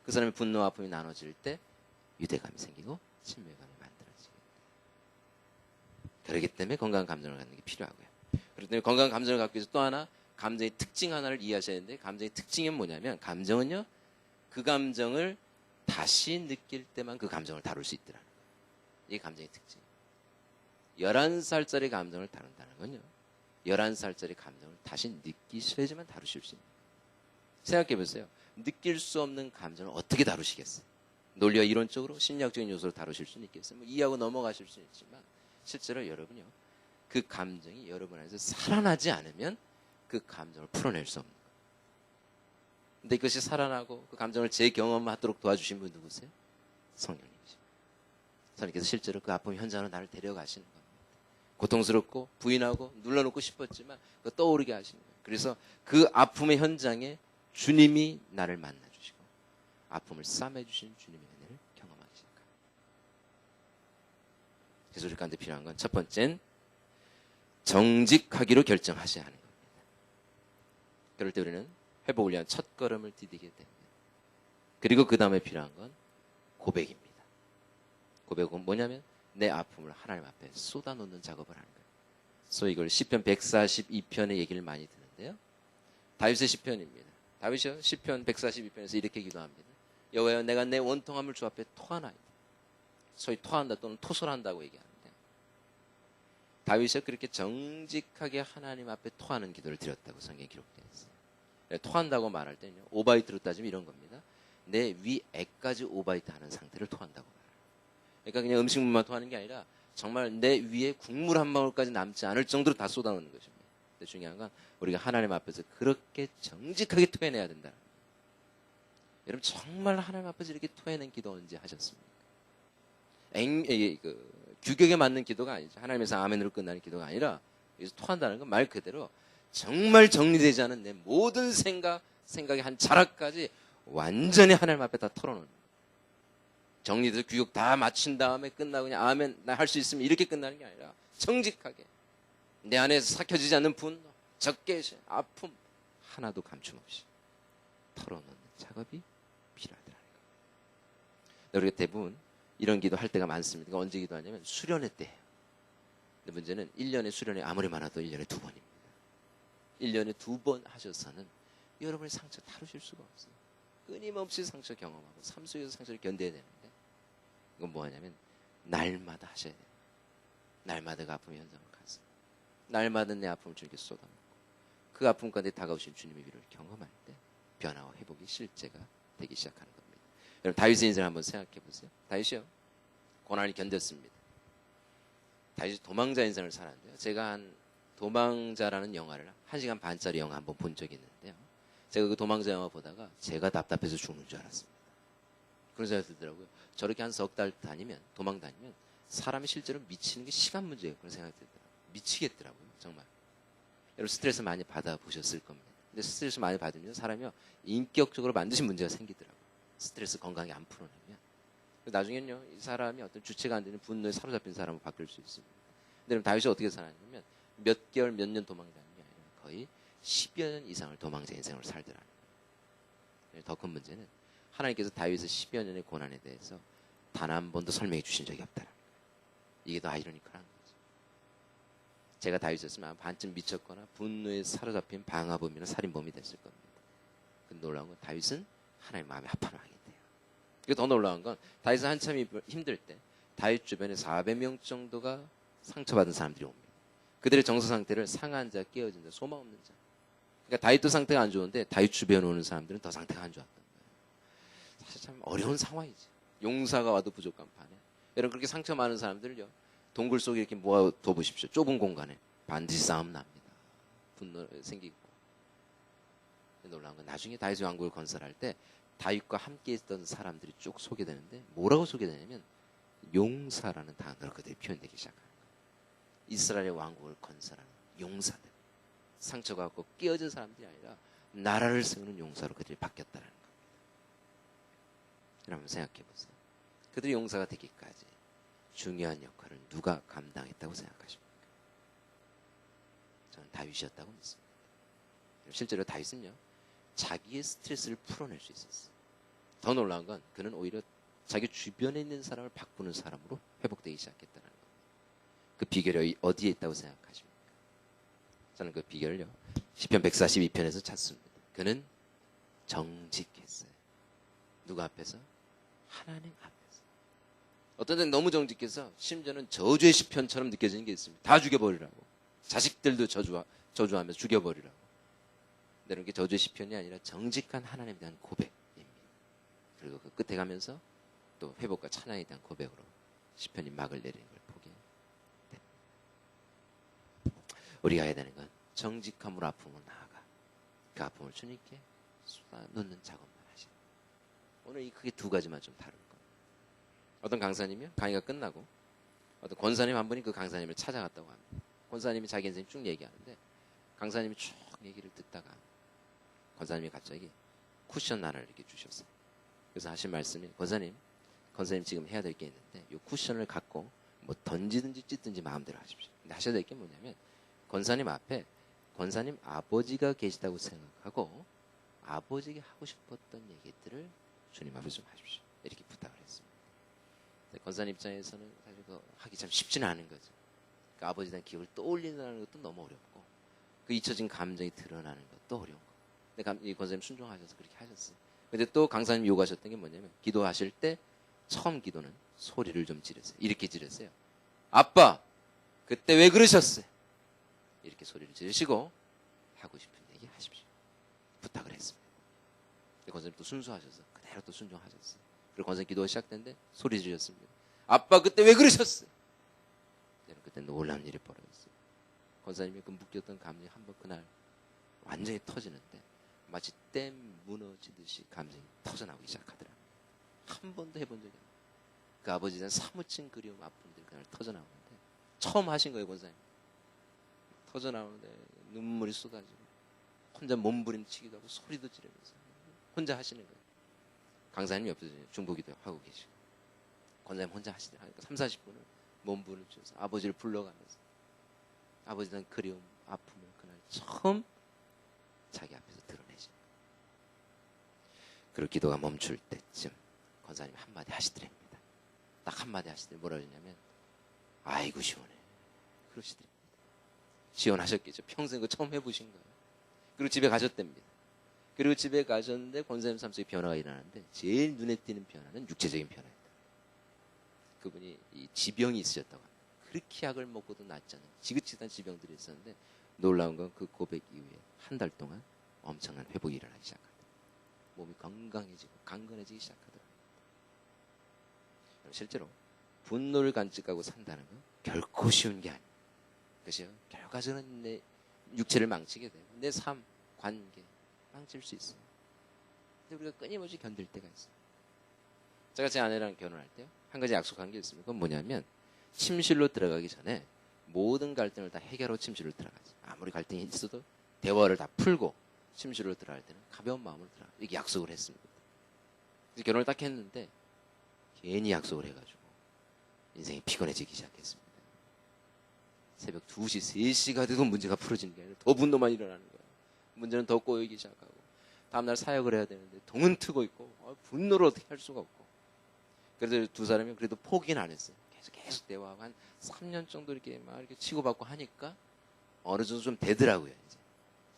그 사람의 분노와 아픔이 나눠질 때 유대감이 생기고 친밀감이 만들어지게 됩니다. 그렇기 때문에 건강한 감정을 갖는 게 필요하고요. 그렇기 때문에 건강한 감정을 갖기 위해서 또 하나 감정의 특징 하나를 이해하셔야 되는데, 감정의 특징은 뭐냐면, 감정은요, 그 감정을 다시 느낄 때만 그 감정을 다룰 수 있더라는 거예요. 이게 감정의 특징이에요. 11살짜리 감정을 다룬다는 건요, 11살짜리 감정을 다시 느끼셔야지만 다루실 수 있는 거예요. 생각해 보세요. 느낄 수 없는 감정을 어떻게 다루시겠어요? 논리와 이론적으로 심리학적인 요소로 다루실 수는 있겠어요. 뭐 이해하고 넘어가실 수는 있지만 실제로 여러분요, 그 감정이 여러분 안에서 살아나지 않으면 그 감정을 풀어낼 수 없는 거예요. 근데 그것이 살아나고 그 감정을 재경험하도록 도와주신 분 누구세요? 성령님이십니다. 성령님께서 실제로 그 아픔 현장으로 나를 데려가시는 겁니다. 고통스럽고 부인하고 눌러놓고 싶었지만 그 떠오르게 하시는 거예요. 그래서 그 아픔의 현장에 주님이 나를 만나주시고 아픔을 싸매주신 주님의 은혜를 경험하기 시작합니다. 그래서 우리 가운데 필요한 건 첫 번째는 정직하기로 결정하셔야 하는 겁니다. 그럴 때 우리는 회복을 위한 첫 걸음을 디디게 됩니다. 그리고 그 다음에 필요한 건 고백입니다. 고백은 뭐냐면 내 아픔을 하나님 앞에 쏟아놓는 작업을 하는 거예요. 소위 이걸 시편 142편의 얘기를 많이 듣는데요, 다윗의 시편입니다. 다윗이요, 시편 142편에서 이렇게 기도합니다. 여호와여, 내가 내 원통함을 주 앞에 토하나이다. 소위 토한다 또는 토설한다고 얘기하는데, 다윗이 그렇게 정직하게 하나님 앞에 토하는 기도를 드렸다고 성경에 기록되어 있어요. 토한다고 말할 때는요, 오바이트로 따지면 이런 겁니다. 내 위에까지 오바이트 하는 상태를 토한다고 말해요. 그러니까 그냥 음식물만 토하는 게 아니라 정말 내 위에 국물 한 방울까지 남지 않을 정도로 다 쏟아놓는 것입니다. 근데 중요한 건 우리가 하나님 앞에서 그렇게 정직하게 토해내야 된다. 여러분 정말 하나님 앞에서 이렇게 토해낸 기도 언제 하셨습니까? 규격에 맞는 기도가 아니죠. 하나님에서 아멘으로 끝나는 기도가 아니라, 여기서 토한다는 건 말 그대로 정말 정리되지 않은 내 모든 생각의 한 자락까지 완전히 하나님 앞에 다 털어놓는 거예요. 정리돼서 규격 다 맞춘 다음에 끝나고 그냥 아멘 나 할 수 있으면 이렇게 끝나는 게 아니라 정직하게 내 안에서 삭혀지지 않는 분노, 적개심, 아픔 하나도 감춤 없이 털어놓는 작업이 필요하더라는 거예요. 우리가 대부분 이런 기도 할 때가 많습니다. 그러니까 언제 기도하냐면 수련회 때예요. 근데 문제는 1년에 수련회 아무리 많아도 1년에 2번입니다. 1년에 2번 하셔서는 여러분의 상처 다루실 수가 없어요. 끊임없이 상처 경험하고 삶 속에서 상처를 견뎌야 되는데, 이건 뭐하냐면 날마다 하셔야 돼요. 날마다 그 아픔의 현장을 가서 날마다 내 아픔을 주님께 쏟아놓고 그 아픔 가운데 다가오신 주님의 위로를 경험할 때 변화와 회복이 실제가 되기 시작하는 겁니다. 여러분 다윗의 인생을 한번 생각해 보세요. 다윗이요, 고난을 견뎠습니다. 다윗이 도망자 인생을 살았는데요, 제가 한 도망자라는 영화를 1시간 반짜리 영화 한번 본 적이 있는데요, 제가 그 도망자 영화 보다가 제가 답답해서 죽는 줄 알았습니다. 그런 생각이 들더라고요. 저렇게 한 석 달 다니면, 도망 다니면 사람이 실제로 미치는 게 시간 문제예요. 그런 생각이 들더라고요. 미치겠더라고요, 정말. 여러분 스트레스 많이 받아보셨을 겁니다. 근데 스트레스 많이 받으면 사람이요, 인격적으로 반드시 문제가 생기더라고요. 스트레스 건강히 안 풀어내면. 나중에는요, 이 사람이 어떤 주체가 안 되는 분노에 사로잡힌 사람으로 바뀔 수 있습니다. 근데 다윗이 어떻게 살았냐면 몇 개월, 몇 년 도망다니는 게 아니라 거의 10여 년 이상을 도망자 인생을 살더라는 거예요. 더 큰 문제는 하나님께서 다윗의 10여 년의 고난에 대해서 단 한 번도 설명해 주신 적이 없다는 거예요. 이게 더 아이러니컬한 거죠. 제가 다윗이었으면 반쯤 미쳤거나 분노에 사로잡힌 방화범이나 살인범이 됐을 겁니다. 근데 놀라운 건 다윗은 하나님 마음에 합한 왕이 돼요. 이게 더 놀라운 건 다윗은 한참 힘들 때 다윗 주변에 400명 정도가 상처받은 사람들이 옵니다. 그들의 정서 상태를 상한 자, 깨어진 자, 소망 없는 자. 그러니까 다윗도 상태가 안 좋은데 다윗 주변에 오는 사람들은 더 상태가 안 좋았던 거예요. 사실 참 어려운 상황이지. 용사가 와도 부족한 판에. 여러분 그렇게 상처 많은 사람들을요, 동굴 속에 이렇게 모아둬 보십시오. 좁은 공간에 반드시 싸움 납니다. 분노 생기고. 놀라운 건 나중에 다윗의 왕국을 건설할 때 다윗과 함께 있던 사람들이 쭉 소개되는데 뭐라고 소개되냐면 용사라는 단어로 그들이 표현되기 시작합니다. 이스라엘의 왕국을 건설하는 용사들, 상처가 없고 깨어진 사람들이 아니라 나라를 세우는 용사로 그들이 바뀌었다는 겁니다. 여러분 생각해 보세요. 그들이 용사가 되기까지 중요한 역할을 누가 감당했다고 생각하십니까? 저는 다윗이었다고 믿습니다. 실제로 다윗은요, 자기의 스트레스를 풀어낼 수 있었어요. 더 놀라운 건 그는 오히려 자기 주변에 있는 사람을 바꾸는 사람으로 회복되기 시작했다는 겁니다. 그 비결이 어디에 있다고 생각하십니까? 저는 그 비결을요, 시편 142편에서 찾습니다. 그는 정직했어요. 누구 앞에서? 하나님 앞에서. 어떤 때는 너무 정직해서 심지어는 저주의 시편처럼 느껴지는 게 있습니다. 다 죽여버리라고. 자식들도 저주하면서 죽여버리라고. 근데 이런 게 저주의 시편이 아니라 정직한 하나님에 대한 고백입니다. 그리고 그 끝에 가면서 또 회복과 찬양에 대한 고백으로 시편이 막을 내리는 걸 보게 됩니다. 우리가 해야 되는 건 정직함으로 아픔을 나아가 그 아픔을 주님께 쏟아놓는 작업만 하시는 거예요. 오늘 이 크게 두 가지만 좀 다룰 거예요. 어떤 강사님이요, 강의가 끝나고 어떤 권사님 한 분이 그 강사님을 찾아갔다고 합니다. 권사님이 자기 인생 쭉 얘기하는데 강사님이 쭉 얘기를 듣다가 권사님이 갑자기 쿠션 하나를 이렇게 주셨어요. 그래서 하신 말씀이, 권사님 지금 해야 될 게 있는데 이 쿠션을 갖고 뭐 던지든지 찢든지 마음대로 하십시오. 근데 하셔야 될 게 뭐냐면 권사님 앞에 권사님 아버지가 계시다고 생각하고 아버지가 하고 싶었던 얘기들을 주님 앞에 좀 하십시오. 이렇게 부탁을 했습니다. 권사님 입장에서는 사실 그거 하기 참 쉽지는 않은 거죠. 그 아버지에 대한 기억을 떠올린다는 것도 너무 어렵고 그 잊혀진 감정이 드러나는 것도 어려운 거. 근데 이 권사님 순종하셔서 그렇게 하셨어요. 근데 또 강사님 요구하셨던 게 뭐냐면 기도하실 때 처음 기도는 소리를 좀 지르세요. 이렇게 지르세요. 아빠, 그때 왜 그러셨어요? 이렇게 소리를 지르시고 하고 싶은 얘기 하십시오. 부탁을 했습니다. 권사님 또 순수하셔서 그대로 또 순종하셨어요. 그리고 권사님 기도가 시작됐는데 소리 지르셨습니다. 아빠, 그때 왜 그러셨어요? 그때 놀라운 일이 벌어졌어요. 권사님이 그 묶였던 감정이 한번 그날 완전히 터지는데 마치 댐 무너지듯이 감정이 터져나오기 시작하더라고요. 한 번도 해본 적이 없어요. 그 아버지에 대한 사무친 그리움 아픔들이 그날 터져나오는데 처음 하신 거예요, 권사님. 터져나오는데 눈물이 쏟아지고 혼자 몸부림치기도 하고 소리도 지르면서 혼자 하시는 거예요. 강사님 옆에서 중보기도 하고 계시고 권사님 혼자 하시더라고요. 3, 40분을 몸부림치면서 아버지를 불러가면서 아버지에 대한 그리움, 아픔을 그날 처음 자기 앞에서 드러내신 거예요. 그리고 기도가 멈출 때쯤 권사님이 한마디 하시더랍니다. 딱 한마디 하시더니 뭐라 그러냐면 아이고 시원해. 그러시더랍니다. 시원하셨겠죠. 평생 그거 처음 해보신 거예요. 그리고 집에 가셨답니다. 그리고 집에 가셨는데 권사님 삶 속에 변화가 일어나는데 제일 눈에 띄는 변화는 육체적인 변화입니다. 그분이 이 지병이 있으셨다고 합니다. 그렇게 약을 먹고도 낫지 않는 지긋지긋한 지병들이 있었는데 놀라운 건 그 고백 이후에 한 달 동안 엄청난 회복이 일어나기 시작하더라고요. 몸이 건강해지고 강건해지기 시작하더라고요. 실제로 분노를 간직하고 산다는 건 결코 쉬운 게 아니에요. 그죠? 결과적으로는 내 육체를 망치게 되고 내 삶, 관계 망칠 수 있어요. 근데 우리가 끊임없이 견딜 때가 있어요. 제가 제 아내랑 결혼할 때요, 한 가지 약속한 게 있습니다. 그건 뭐냐면 침실로 들어가기 전에 모든 갈등을 다 해결하고 침실로 들어가지. 아무리 갈등이 있어도 대화를 다 풀고 침실로 들어갈 때는 가벼운 마음으로 들어가. 이렇게 약속을 했습니다. 그래서 결혼을 딱 했는데 괜히 약속을 해가지고 인생이 피곤해지기 시작했습니다. 새벽 2시, 3시가 돼도 문제가 풀어지는 게 아니라 더 분노만 일어나는 거예요. 문제는 더 꼬이기 시작하고 다음날 사역을 해야 되는데 동은 트고 있고 분노를 어떻게 할 수가 없고 그래서 두 사람이 그래도 포기는 안 했어요. 계속 대화하고 한 3년 정도 이렇게 막 이렇게 치고받고 하니까 어느 정도 좀 되더라고요. 이제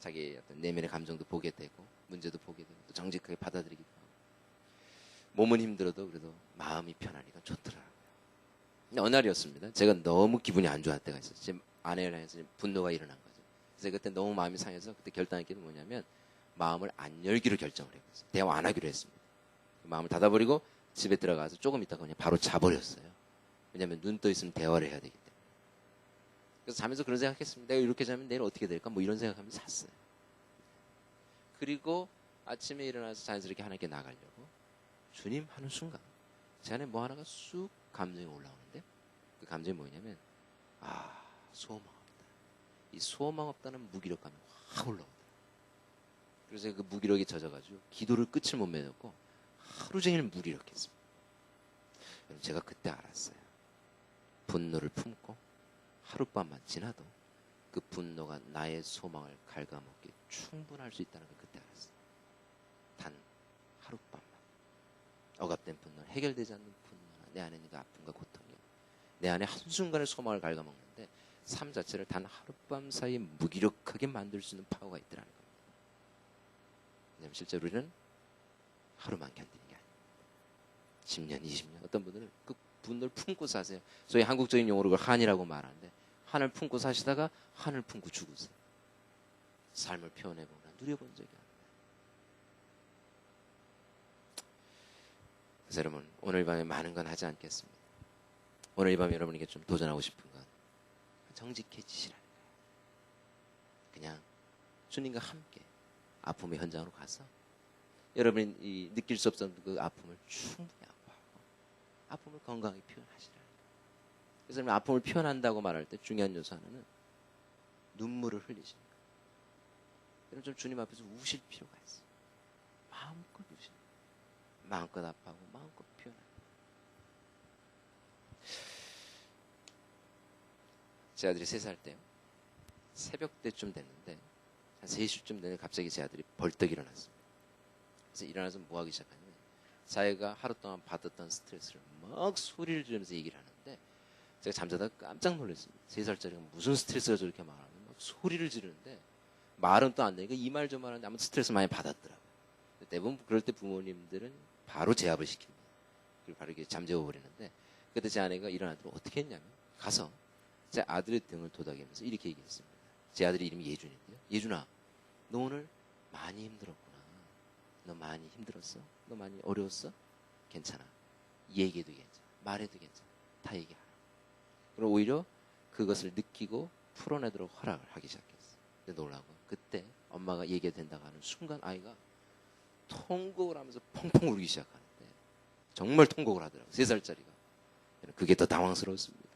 자기 어떤 내면의 감정도 보게 되고 문제도 보게 되고 또 정직하게 받아들이기도 하고 몸은 힘들어도 그래도 마음이 편하니까 좋더라고요. 근데 어느 날이었습니다. 제가 너무 기분이 안 좋을 때가 있어요. 제 아내를 향해서 분노가 일어난 거죠. 그래서 그때 너무 마음이 상해서 그때 결단한 게 뭐냐면 마음을 안 열기로 결정을 했어요. 대화 안 하기로 했습니다. 마음을 닫아버리고 집에 들어가서 조금 있다가 그냥 바로 자버렸어요. 왜냐하면 눈 떠 있으면 대화를 해야 되기 때문에. 그래서 자면서 그런 생각했습니다. 내가 이렇게 자면 내일 어떻게 될까? 뭐 이런 생각하면서 잤어요. 그리고 아침에 일어나서 자연스럽게 하나님께 나가려고 주님 하는 순간 제 안에 뭐 하나가 쑥 감정이 올라오는데 그 감정이 뭐냐면 소망 없다. 이 소망 없다는 무기력감이 확 올라오더라고요. 그래서 그 무기력에 젖어가지고 기도를 끝을 못 맺었고 하루 종일 무기력했습니다. 제가 그때 알았어요. 분노를 품고 하룻밤만 지나도 그 분노가 나의 소망을 갉아먹기 충분할 수 있다는 걸 그때 알았어요. 단 하룻밤만. 억압된 분노, 해결되지 않는 분노나 내 안에 있는 그 아픔과 고통이요. 내 안에 한순간의 소망을 갉아먹는데 삶 자체를 단 하룻밤 사이에 무기력하게 만들 수 있는 파워가 있더라는 겁니다. 왜냐하면 실제로 우리는 하루만 견디는 게 아니에요. 10년, 20년. 어떤 분들은 그 분노를 품고 사세요. 소위 한국적인 용어로 그걸 한이라고 말하는데 한을 품고 사시다가 한을 품고 죽으세요. 삶을 표현해보거나 누려본 적이 없어요. 그래서 여러분 오늘 밤에 많은 건 하지 않겠습니다. 오늘 이 밤에 여러분에게 좀 도전하고 싶은 건 정직해지시라는 거예요. 그냥 주님과 함께 아픔의 현장으로 가서 여러분이 느낄 수 없었던 그 아픔을 충분히 아파하고 아픔을 건강하게 표현하시라는 거예요. 그래서 아픔을 표현한다고 말할 때 중요한 요소 하나는 눈물을 흘리시는 거예요. 여러분 좀 주님 앞에서 우실 필요가 있어요. 마음껏 우시는 거예요. 마음껏 아파하고 마음껏 표현하는 거예요. 제 아들이 3살 때요. 새벽 때쯤 됐는데 한 3시쯤 되는데 갑자기 제 아들이 벌떡 일어났습니다. 그래서 일어나서 뭐 하기 시작하냐면 자기가 하루 동안 받았던 스트레스를 막 소리를 지르면서 얘기를 하는데 제가 잠자다가 깜짝 놀랐습니다. 3살짜리가 무슨 스트레스가 저렇게 많아요. 막 소리를 지르는데 말은 또 안 되니까 이 말 저 말 하는데 아무튼 스트레스 많이 받았더라고요. 대부분 그럴 때 부모님들은 바로 제압을 시킵니다. 그리고 바로 이렇게 잠재워 버리는데 그때 제 아내가 일어나도록 어떻게 했냐면 가서 제 아들의 등을 도닥이면서 이렇게 얘기했습니다. 제 아들의 이름이 예준인데요. 예준아, 너 오늘 많이 힘들었구나. 너 많이 힘들었어? 너 많이 어려웠어? 괜찮아. 얘기해도 괜찮아. 말해도 괜찮아. 다 얘기하라. 그리고 오히려 그것을 느끼고 풀어내도록 허락을 하기 시작했어. 근데 놀라고 그때 엄마가 얘기해도 된다고 하는 순간 아이가 통곡을 하면서 펑펑 울기 시작하는데 정말 통곡을 하더라고요. 3살짜리가. 그게 더 당황스러웠습니다.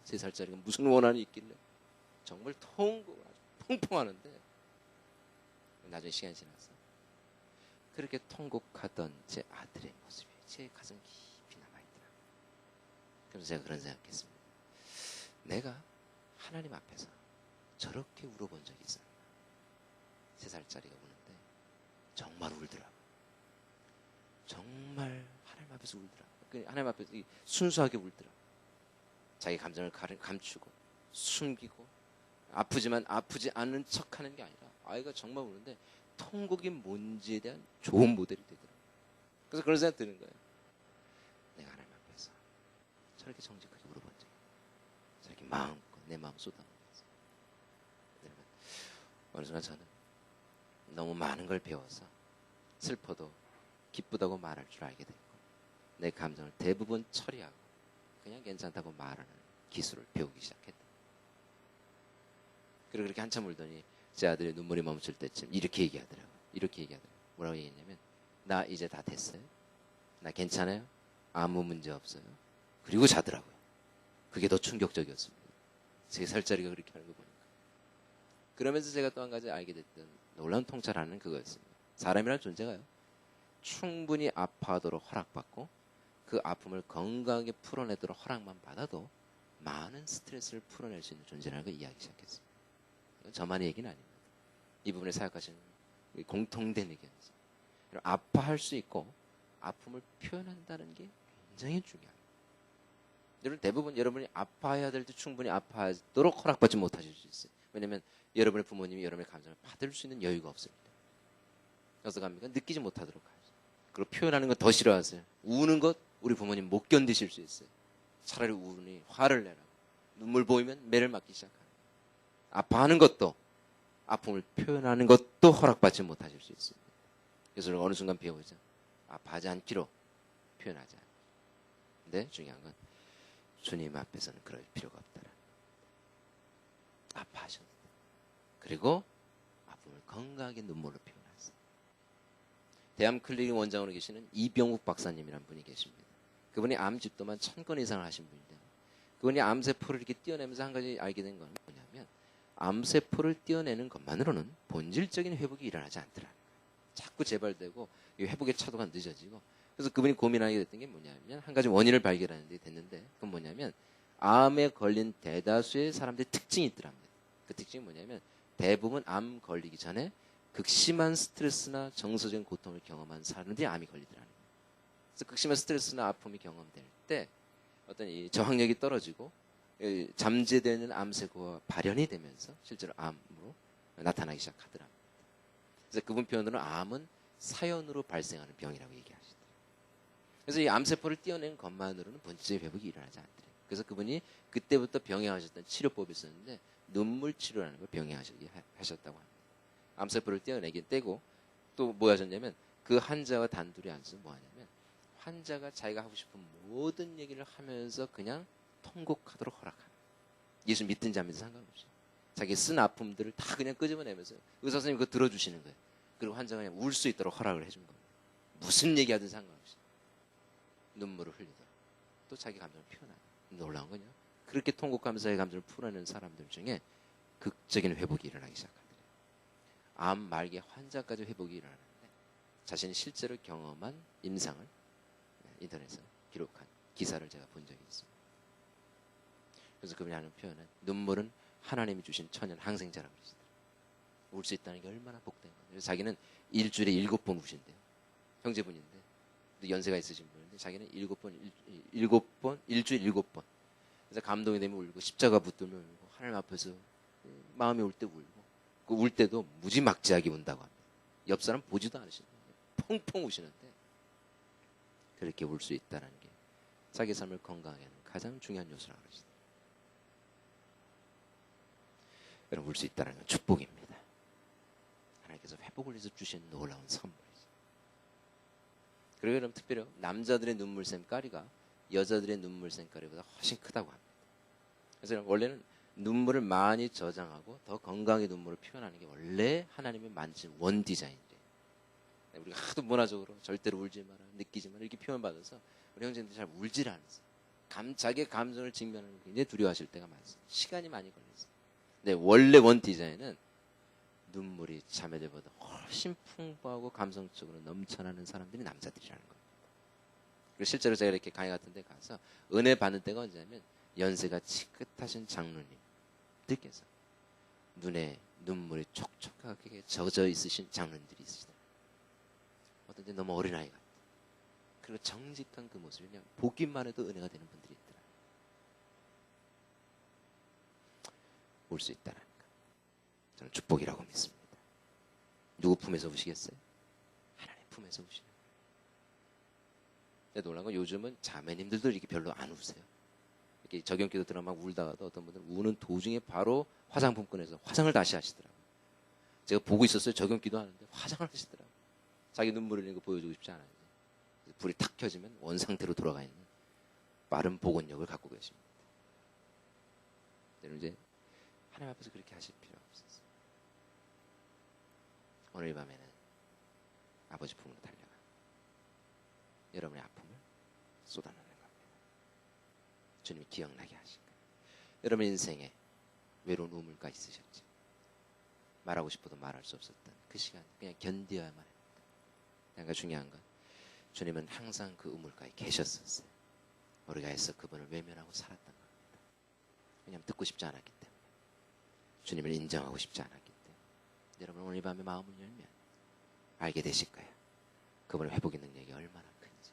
3살짜리가 무슨 원한이 있길래 정말 통곡을 아주 펑펑 하는데 나중에 시간이 지나서 그렇게 통곡하던 제 아들의 모습이 제 가슴 깊이 남아있더라고요. 그래서 제가 그런 생각했습니다. 내가 하나님 앞에서 저렇게 울어본 적이 있었나. 3살짜리가 우는데 정말 울더라고요. 정말 하나님 앞에서 울더라고요. 하나님 앞에서 순수하게 울더라고요. 자기 감정을 감추고 숨기고 아프지만 아프지 않은 척하는 게 아니라 아이가 정말 우는데 통곡이 뭔지에 대한 좋은 모델이 되더라고요. 그래서 그런 생각 드는 거예요. 내가 하나님 앞에서 저렇게 정직하게 울어본 적이 저렇게 마음껏 내 마음 쏟아놓으면서 여러분 어느 순간 저는 너무 많은 걸 배워서 슬퍼도 기쁘다고 말할 줄 알게 됐고 내 감정을 대부분 처리하고 그냥 괜찮다고 말하는 기술을 배우기 시작했다. 그리고 그렇게 한참 울더니 제 아들의 눈물이 멈출 때쯤 이렇게 얘기하더라고요. 뭐라고 얘기했냐면 나 이제 다 됐어요. 나 괜찮아요. 아무 문제 없어요. 그리고 자더라고요. 그게 더 충격적이었습니다. 3살짜리가 그렇게 하는 거 보니까. 그러면서 제가 또 한 가지 알게 됐던 놀라운 통찰하는 그거였습니다. 사람이라는 존재가요. 충분히 아파하도록 허락받고 그 아픔을 건강하게 풀어내도록 허락만 받아도 많은 스트레스를 풀어낼 수 있는 존재라는 걸 이해하기 시작했습니다. 저만의 얘기는 아닙니다. 이 부분에 사역하시는 공통된 의견이죠. 아파할 수 있고 아픔을 표현한다는 게 굉장히 중요합니다. 여러분 대부분 여러분이 아파해야 될 때 충분히 아파하도록 허락받지 못하실 수 있어요. 왜냐하면 여러분의 부모님이 여러분의 감정을 받을 수 있는 여유가 없습니다. 어서 갑니까? 느끼지 못하도록 하죠. 그리고 표현하는 건 더 싫어하세요. 우는 것 우리 부모님 못 견디실 수 있어요. 차라리 우니 화를 내라. 눈물 보이면 매를 맞기 시작하는 거예요. 아파하는 것도 아픔을 표현하는 것도 허락받지 못하실 수 있습니다. 그래서 어느 순간 배우죠. 아파하지 않기로 표현하지 않기. 근데 중요한 건 주님 앞에서는 그럴 필요가 없다라. 아파하셔도 돼. 그리고 아픔을 건강하게 눈물로 표현하세요. 대암 클리닉 원장으로 계시는 이병욱 박사님이라는 분이 계십니다. 그분이 암 집도만 1000건 이상을 하신 분인데요. 그분이 암세포를 이렇게 띄어내면서 한 가지 알게 된 건 뭐냐면 암세포를 띄어내는 것만으로는 본질적인 회복이 일어나지 않더라. 자꾸 재발되고 이 회복의 차도가 늦어지고 그래서 그분이 고민하게 됐던 게 뭐냐면 한 가지 원인을 발견하는 데 됐는데 그건 뭐냐면 암에 걸린 대다수의 사람들의 특징이 있더랍니다. 그 특징이 뭐냐면 대부분 암 걸리기 전에 극심한 스트레스나 정서적인 고통을 경험한 사람들이 암이 걸리더라는 거예요. 그래서 극심한 스트레스나 아픔이 경험될 때 어떤 이 저항력이 떨어지고 잠재되는 암세포가 발현이 되면서 실제로 암으로 나타나기 시작하더랍니다. 그래서 그분 표현으로는 암은 사연으로 발생하는 병이라고 얘기하시더라고요. 그래서 이 암세포를 떼어낸 것만으로는 본질의 회복이 일어나지 않더래요. 그래서 그분이 그때부터 병행하셨던 치료법이 있었는데 눈물 치료라는 걸 병행하셨다고 합니다. 암세포를 떼고 또 뭐 하셨냐면 그 환자와 단둘이 앉아서 뭐 하냐면 환자가 자기가 하고 싶은 모든 얘기를 하면서 그냥 통곡하도록 허락하는. 예수 믿든지 안 믿든지 상관없이 자기 쓴 아픔들을 다 그냥 끄집어내면서 의사 선생님이 그거 들어주시는 거예요. 그리고 환자가 그냥 울 수 있도록 허락을 해준 겁니다. 무슨 얘기하든 상관없이 눈물을 흘리도록 또 자기 감정을 표현하는. 놀라운 거냐? 그렇게 통곡하면서 자기 감정을 풀어내는 사람들 중에 극적인 회복이 일어나기 시작합니다. 암 말기 환자까지 회복이 일어나는데 자신이 실제로 경험한 임상을 인터넷에서 기록한 기사를 제가 본 적이 있습니다. 그래서 그분이 하는 표현은 눈물은 하나님이 주신 천연 항생제라고 그러시더라고요. 울 수 있다는 게 얼마나 복된 거예요. 그래서 자기는 일주일에 7번 우신대요. 형제분인데 연세가 있으신 분인데 자기는 7번 일주일 7번. 그래서 감동이 되면 울고 십자가 붙들면 울고 하나님 앞에서 마음이 올 때 울고 그 울 때도 무지막지하게 운다고 합니다. 옆 사람 보지도 않으시는데 펑펑 우시는데 그렇게 울 수 있다는 게 자기 삶을 건강하게 하는 가장 중요한 요소라고 그러시더라고요. 여러분 울 수 있다는 건 축복입니다. 하나님께서 회복을 해서 주신 놀라운 선물이죠. 그리고 여러분 특별히 남자들의 눈물샘 까리가 여자들의 눈물샘 까리보다 훨씬 크다고 합니다. 그래서 원래는 눈물을 많이 저장하고 더 건강하게 눈물을 표현하는 게 원래 하나님이 만드신 원 디자인이에요. 우리가 하도 문화적으로 절대로 울지 마라, 느끼지 마라 이렇게 표현받아서 우리 형제님들이 잘 울질 않았어요. 자기의 감정을 직면하는 게 굉장히 두려워하실 때가 많습니다. 시간이 많이 걸렸어요. 근데 원래 원 디자인은 눈물이 자매들보다 훨씬 풍부하고 감성적으로 넘쳐나는 사람들이 남자들이라는 겁니다. 그리고 실제로 제가 이렇게 강의 같은 데 가서 은혜 받는 때가 언제냐면 연세가 지긋하신 장로님들께서 눈에 눈물이 촉촉하게 젖어 있으신 장로님들이 있으시다. 어떤 때 너무 어린아이 같아. 그리고 정직한 그 모습이 그냥 보기만 해도 은혜가 되는 분들이 있더라. 울 수 있다는 거. 저는 축복이라고 믿습니다. 누구 품에서 우시겠어요? 하나님 품에서 우시는 거예요. 근데 놀라운 건 요즘은 자매님들도 이렇게 별로 안 우세요. 이렇게 적용기도 들어 막 울다가도 어떤 분들은 우는 도중에 바로 화장품 꺼내서 화장을 다시 하시더라고요. 제가 보고 있었어요. 적용기도 하는데 화장을 하시더라고요. 자기 눈물 흘리는 거 보여주고 싶지 않아요. 불이 탁 켜지면 원상태로 돌아가 있는 빠른 복원력을 갖고 계십니다. 여러분 이제 하나님 앞에서 그렇게 하실 필요가 없었어요. 오늘 밤에는 아버지 품으로 달려가 여러분의 아픔을 쏟아내는 겁니다. 주님이 기억나게 하실 거예요. 여러분 인생에 외로운 우물가 있으셨죠? 말하고 싶어도 말할 수 없었던 그 시간 그냥 견뎌야만 합니다. 그러니까 중요한 건 주님은 항상 그 우물가에 계셨었어요. 우리가 애써 그분을 외면하고 살았던 겁니다. 왜냐하면 듣고 싶지 않았기 때문에 주님을 인정하고 싶지 않았기 때문에 여러분 오늘 밤에 마음을 열면 알게 되실 거예요. 그분의 회복의 능력이 얼마나 큰지.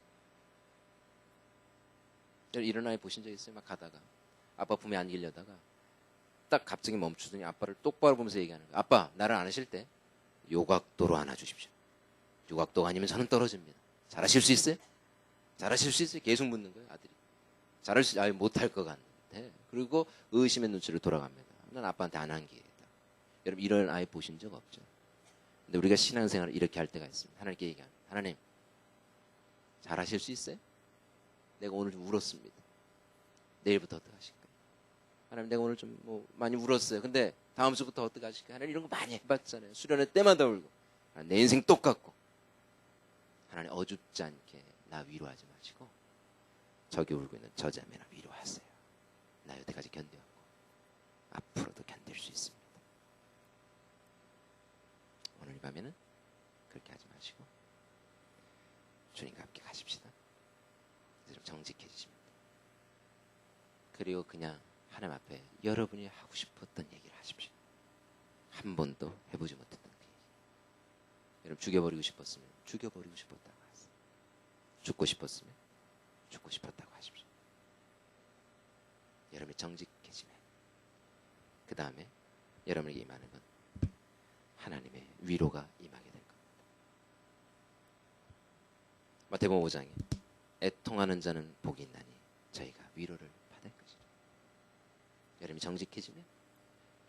여러분 이런 아이 보신 적 있어요? 막 가다가 아빠 품에 안기려다가 딱 갑자기 멈추더니 아빠를 똑바로 보면서 얘기하는 거예요. 아빠 나를 안으실 때 요각도로 안아주십시오. 요각도가 아니면 저는 떨어집니다. 잘하실 수 있어요? 잘하실 수 있어요? 계속 묻는 거예요 아들이. 못할 것 같는데 그리고 의심의 눈치를 돌아갑니다. 난 아빠한테 안 안기겠다. 여러분 이런 아이 보신 적 없죠? 근데 우리가 신앙생활을 이렇게 할 때가 있습니다. 하나님께 얘기합니다. 하나님 잘하실 수 있어요? 내가 오늘 좀 울었습니다. 내일부터 어떻게 하실까요? 하나님 내가 오늘 좀 많이 울었어요. 근데 다음 주부터 어떻게 하실까요? 하나님 이런 거 많이 해봤잖아요. 수련회 때마다 울고 내 인생 똑같고 하나님 어줍지 않게 나 위로하지 마시고 저기 울고 있는 저 자매나 위로하세요. 나 여태까지 견뎌왔고 앞으로도 견딜 수 있습니다. 오늘 이 밤에는 그렇게 하지 마시고 주님과 함께 가십시다. 좀 정직해지십니다. 그리고 그냥 하나님 앞에 여러분이 하고 싶었던 얘기를 하십시오. 한 번도 해보지 못했던 그 얘기. 여러분 죽여버리고 싶었으면 죽여버리고 싶었다고 하세요. 죽고 싶었으면 죽고 싶었다고 하십시오. 여러분이 정직해지면 그 다음에 여러분에게 임하는 건 하나님의 위로가 임하게 될 겁니다. 마태복음 5장에 애통하는 자는 복이 있나니 저희가 위로를 받을 것이라. 여러분이 정직해지면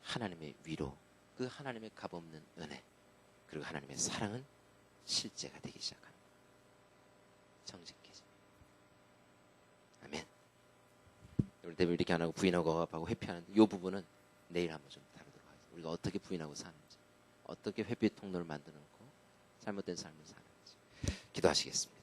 하나님의 위로, 그 하나님의 값없는 은혜, 그리고 하나님의 사랑은 실제가 되기 시작합니다. 정직해지면. 아멘. 우리 대부분 이렇게 안 하고 부인하고 억압하고 회피하는데 이 부분은 내일 한번 좀 다루도록 하겠습니다. 우리가 어떻게 부인하고 사는지, 어떻게 회피 통로를 만들어 놓고 잘못된 삶을 사는지 기도하시겠습니다.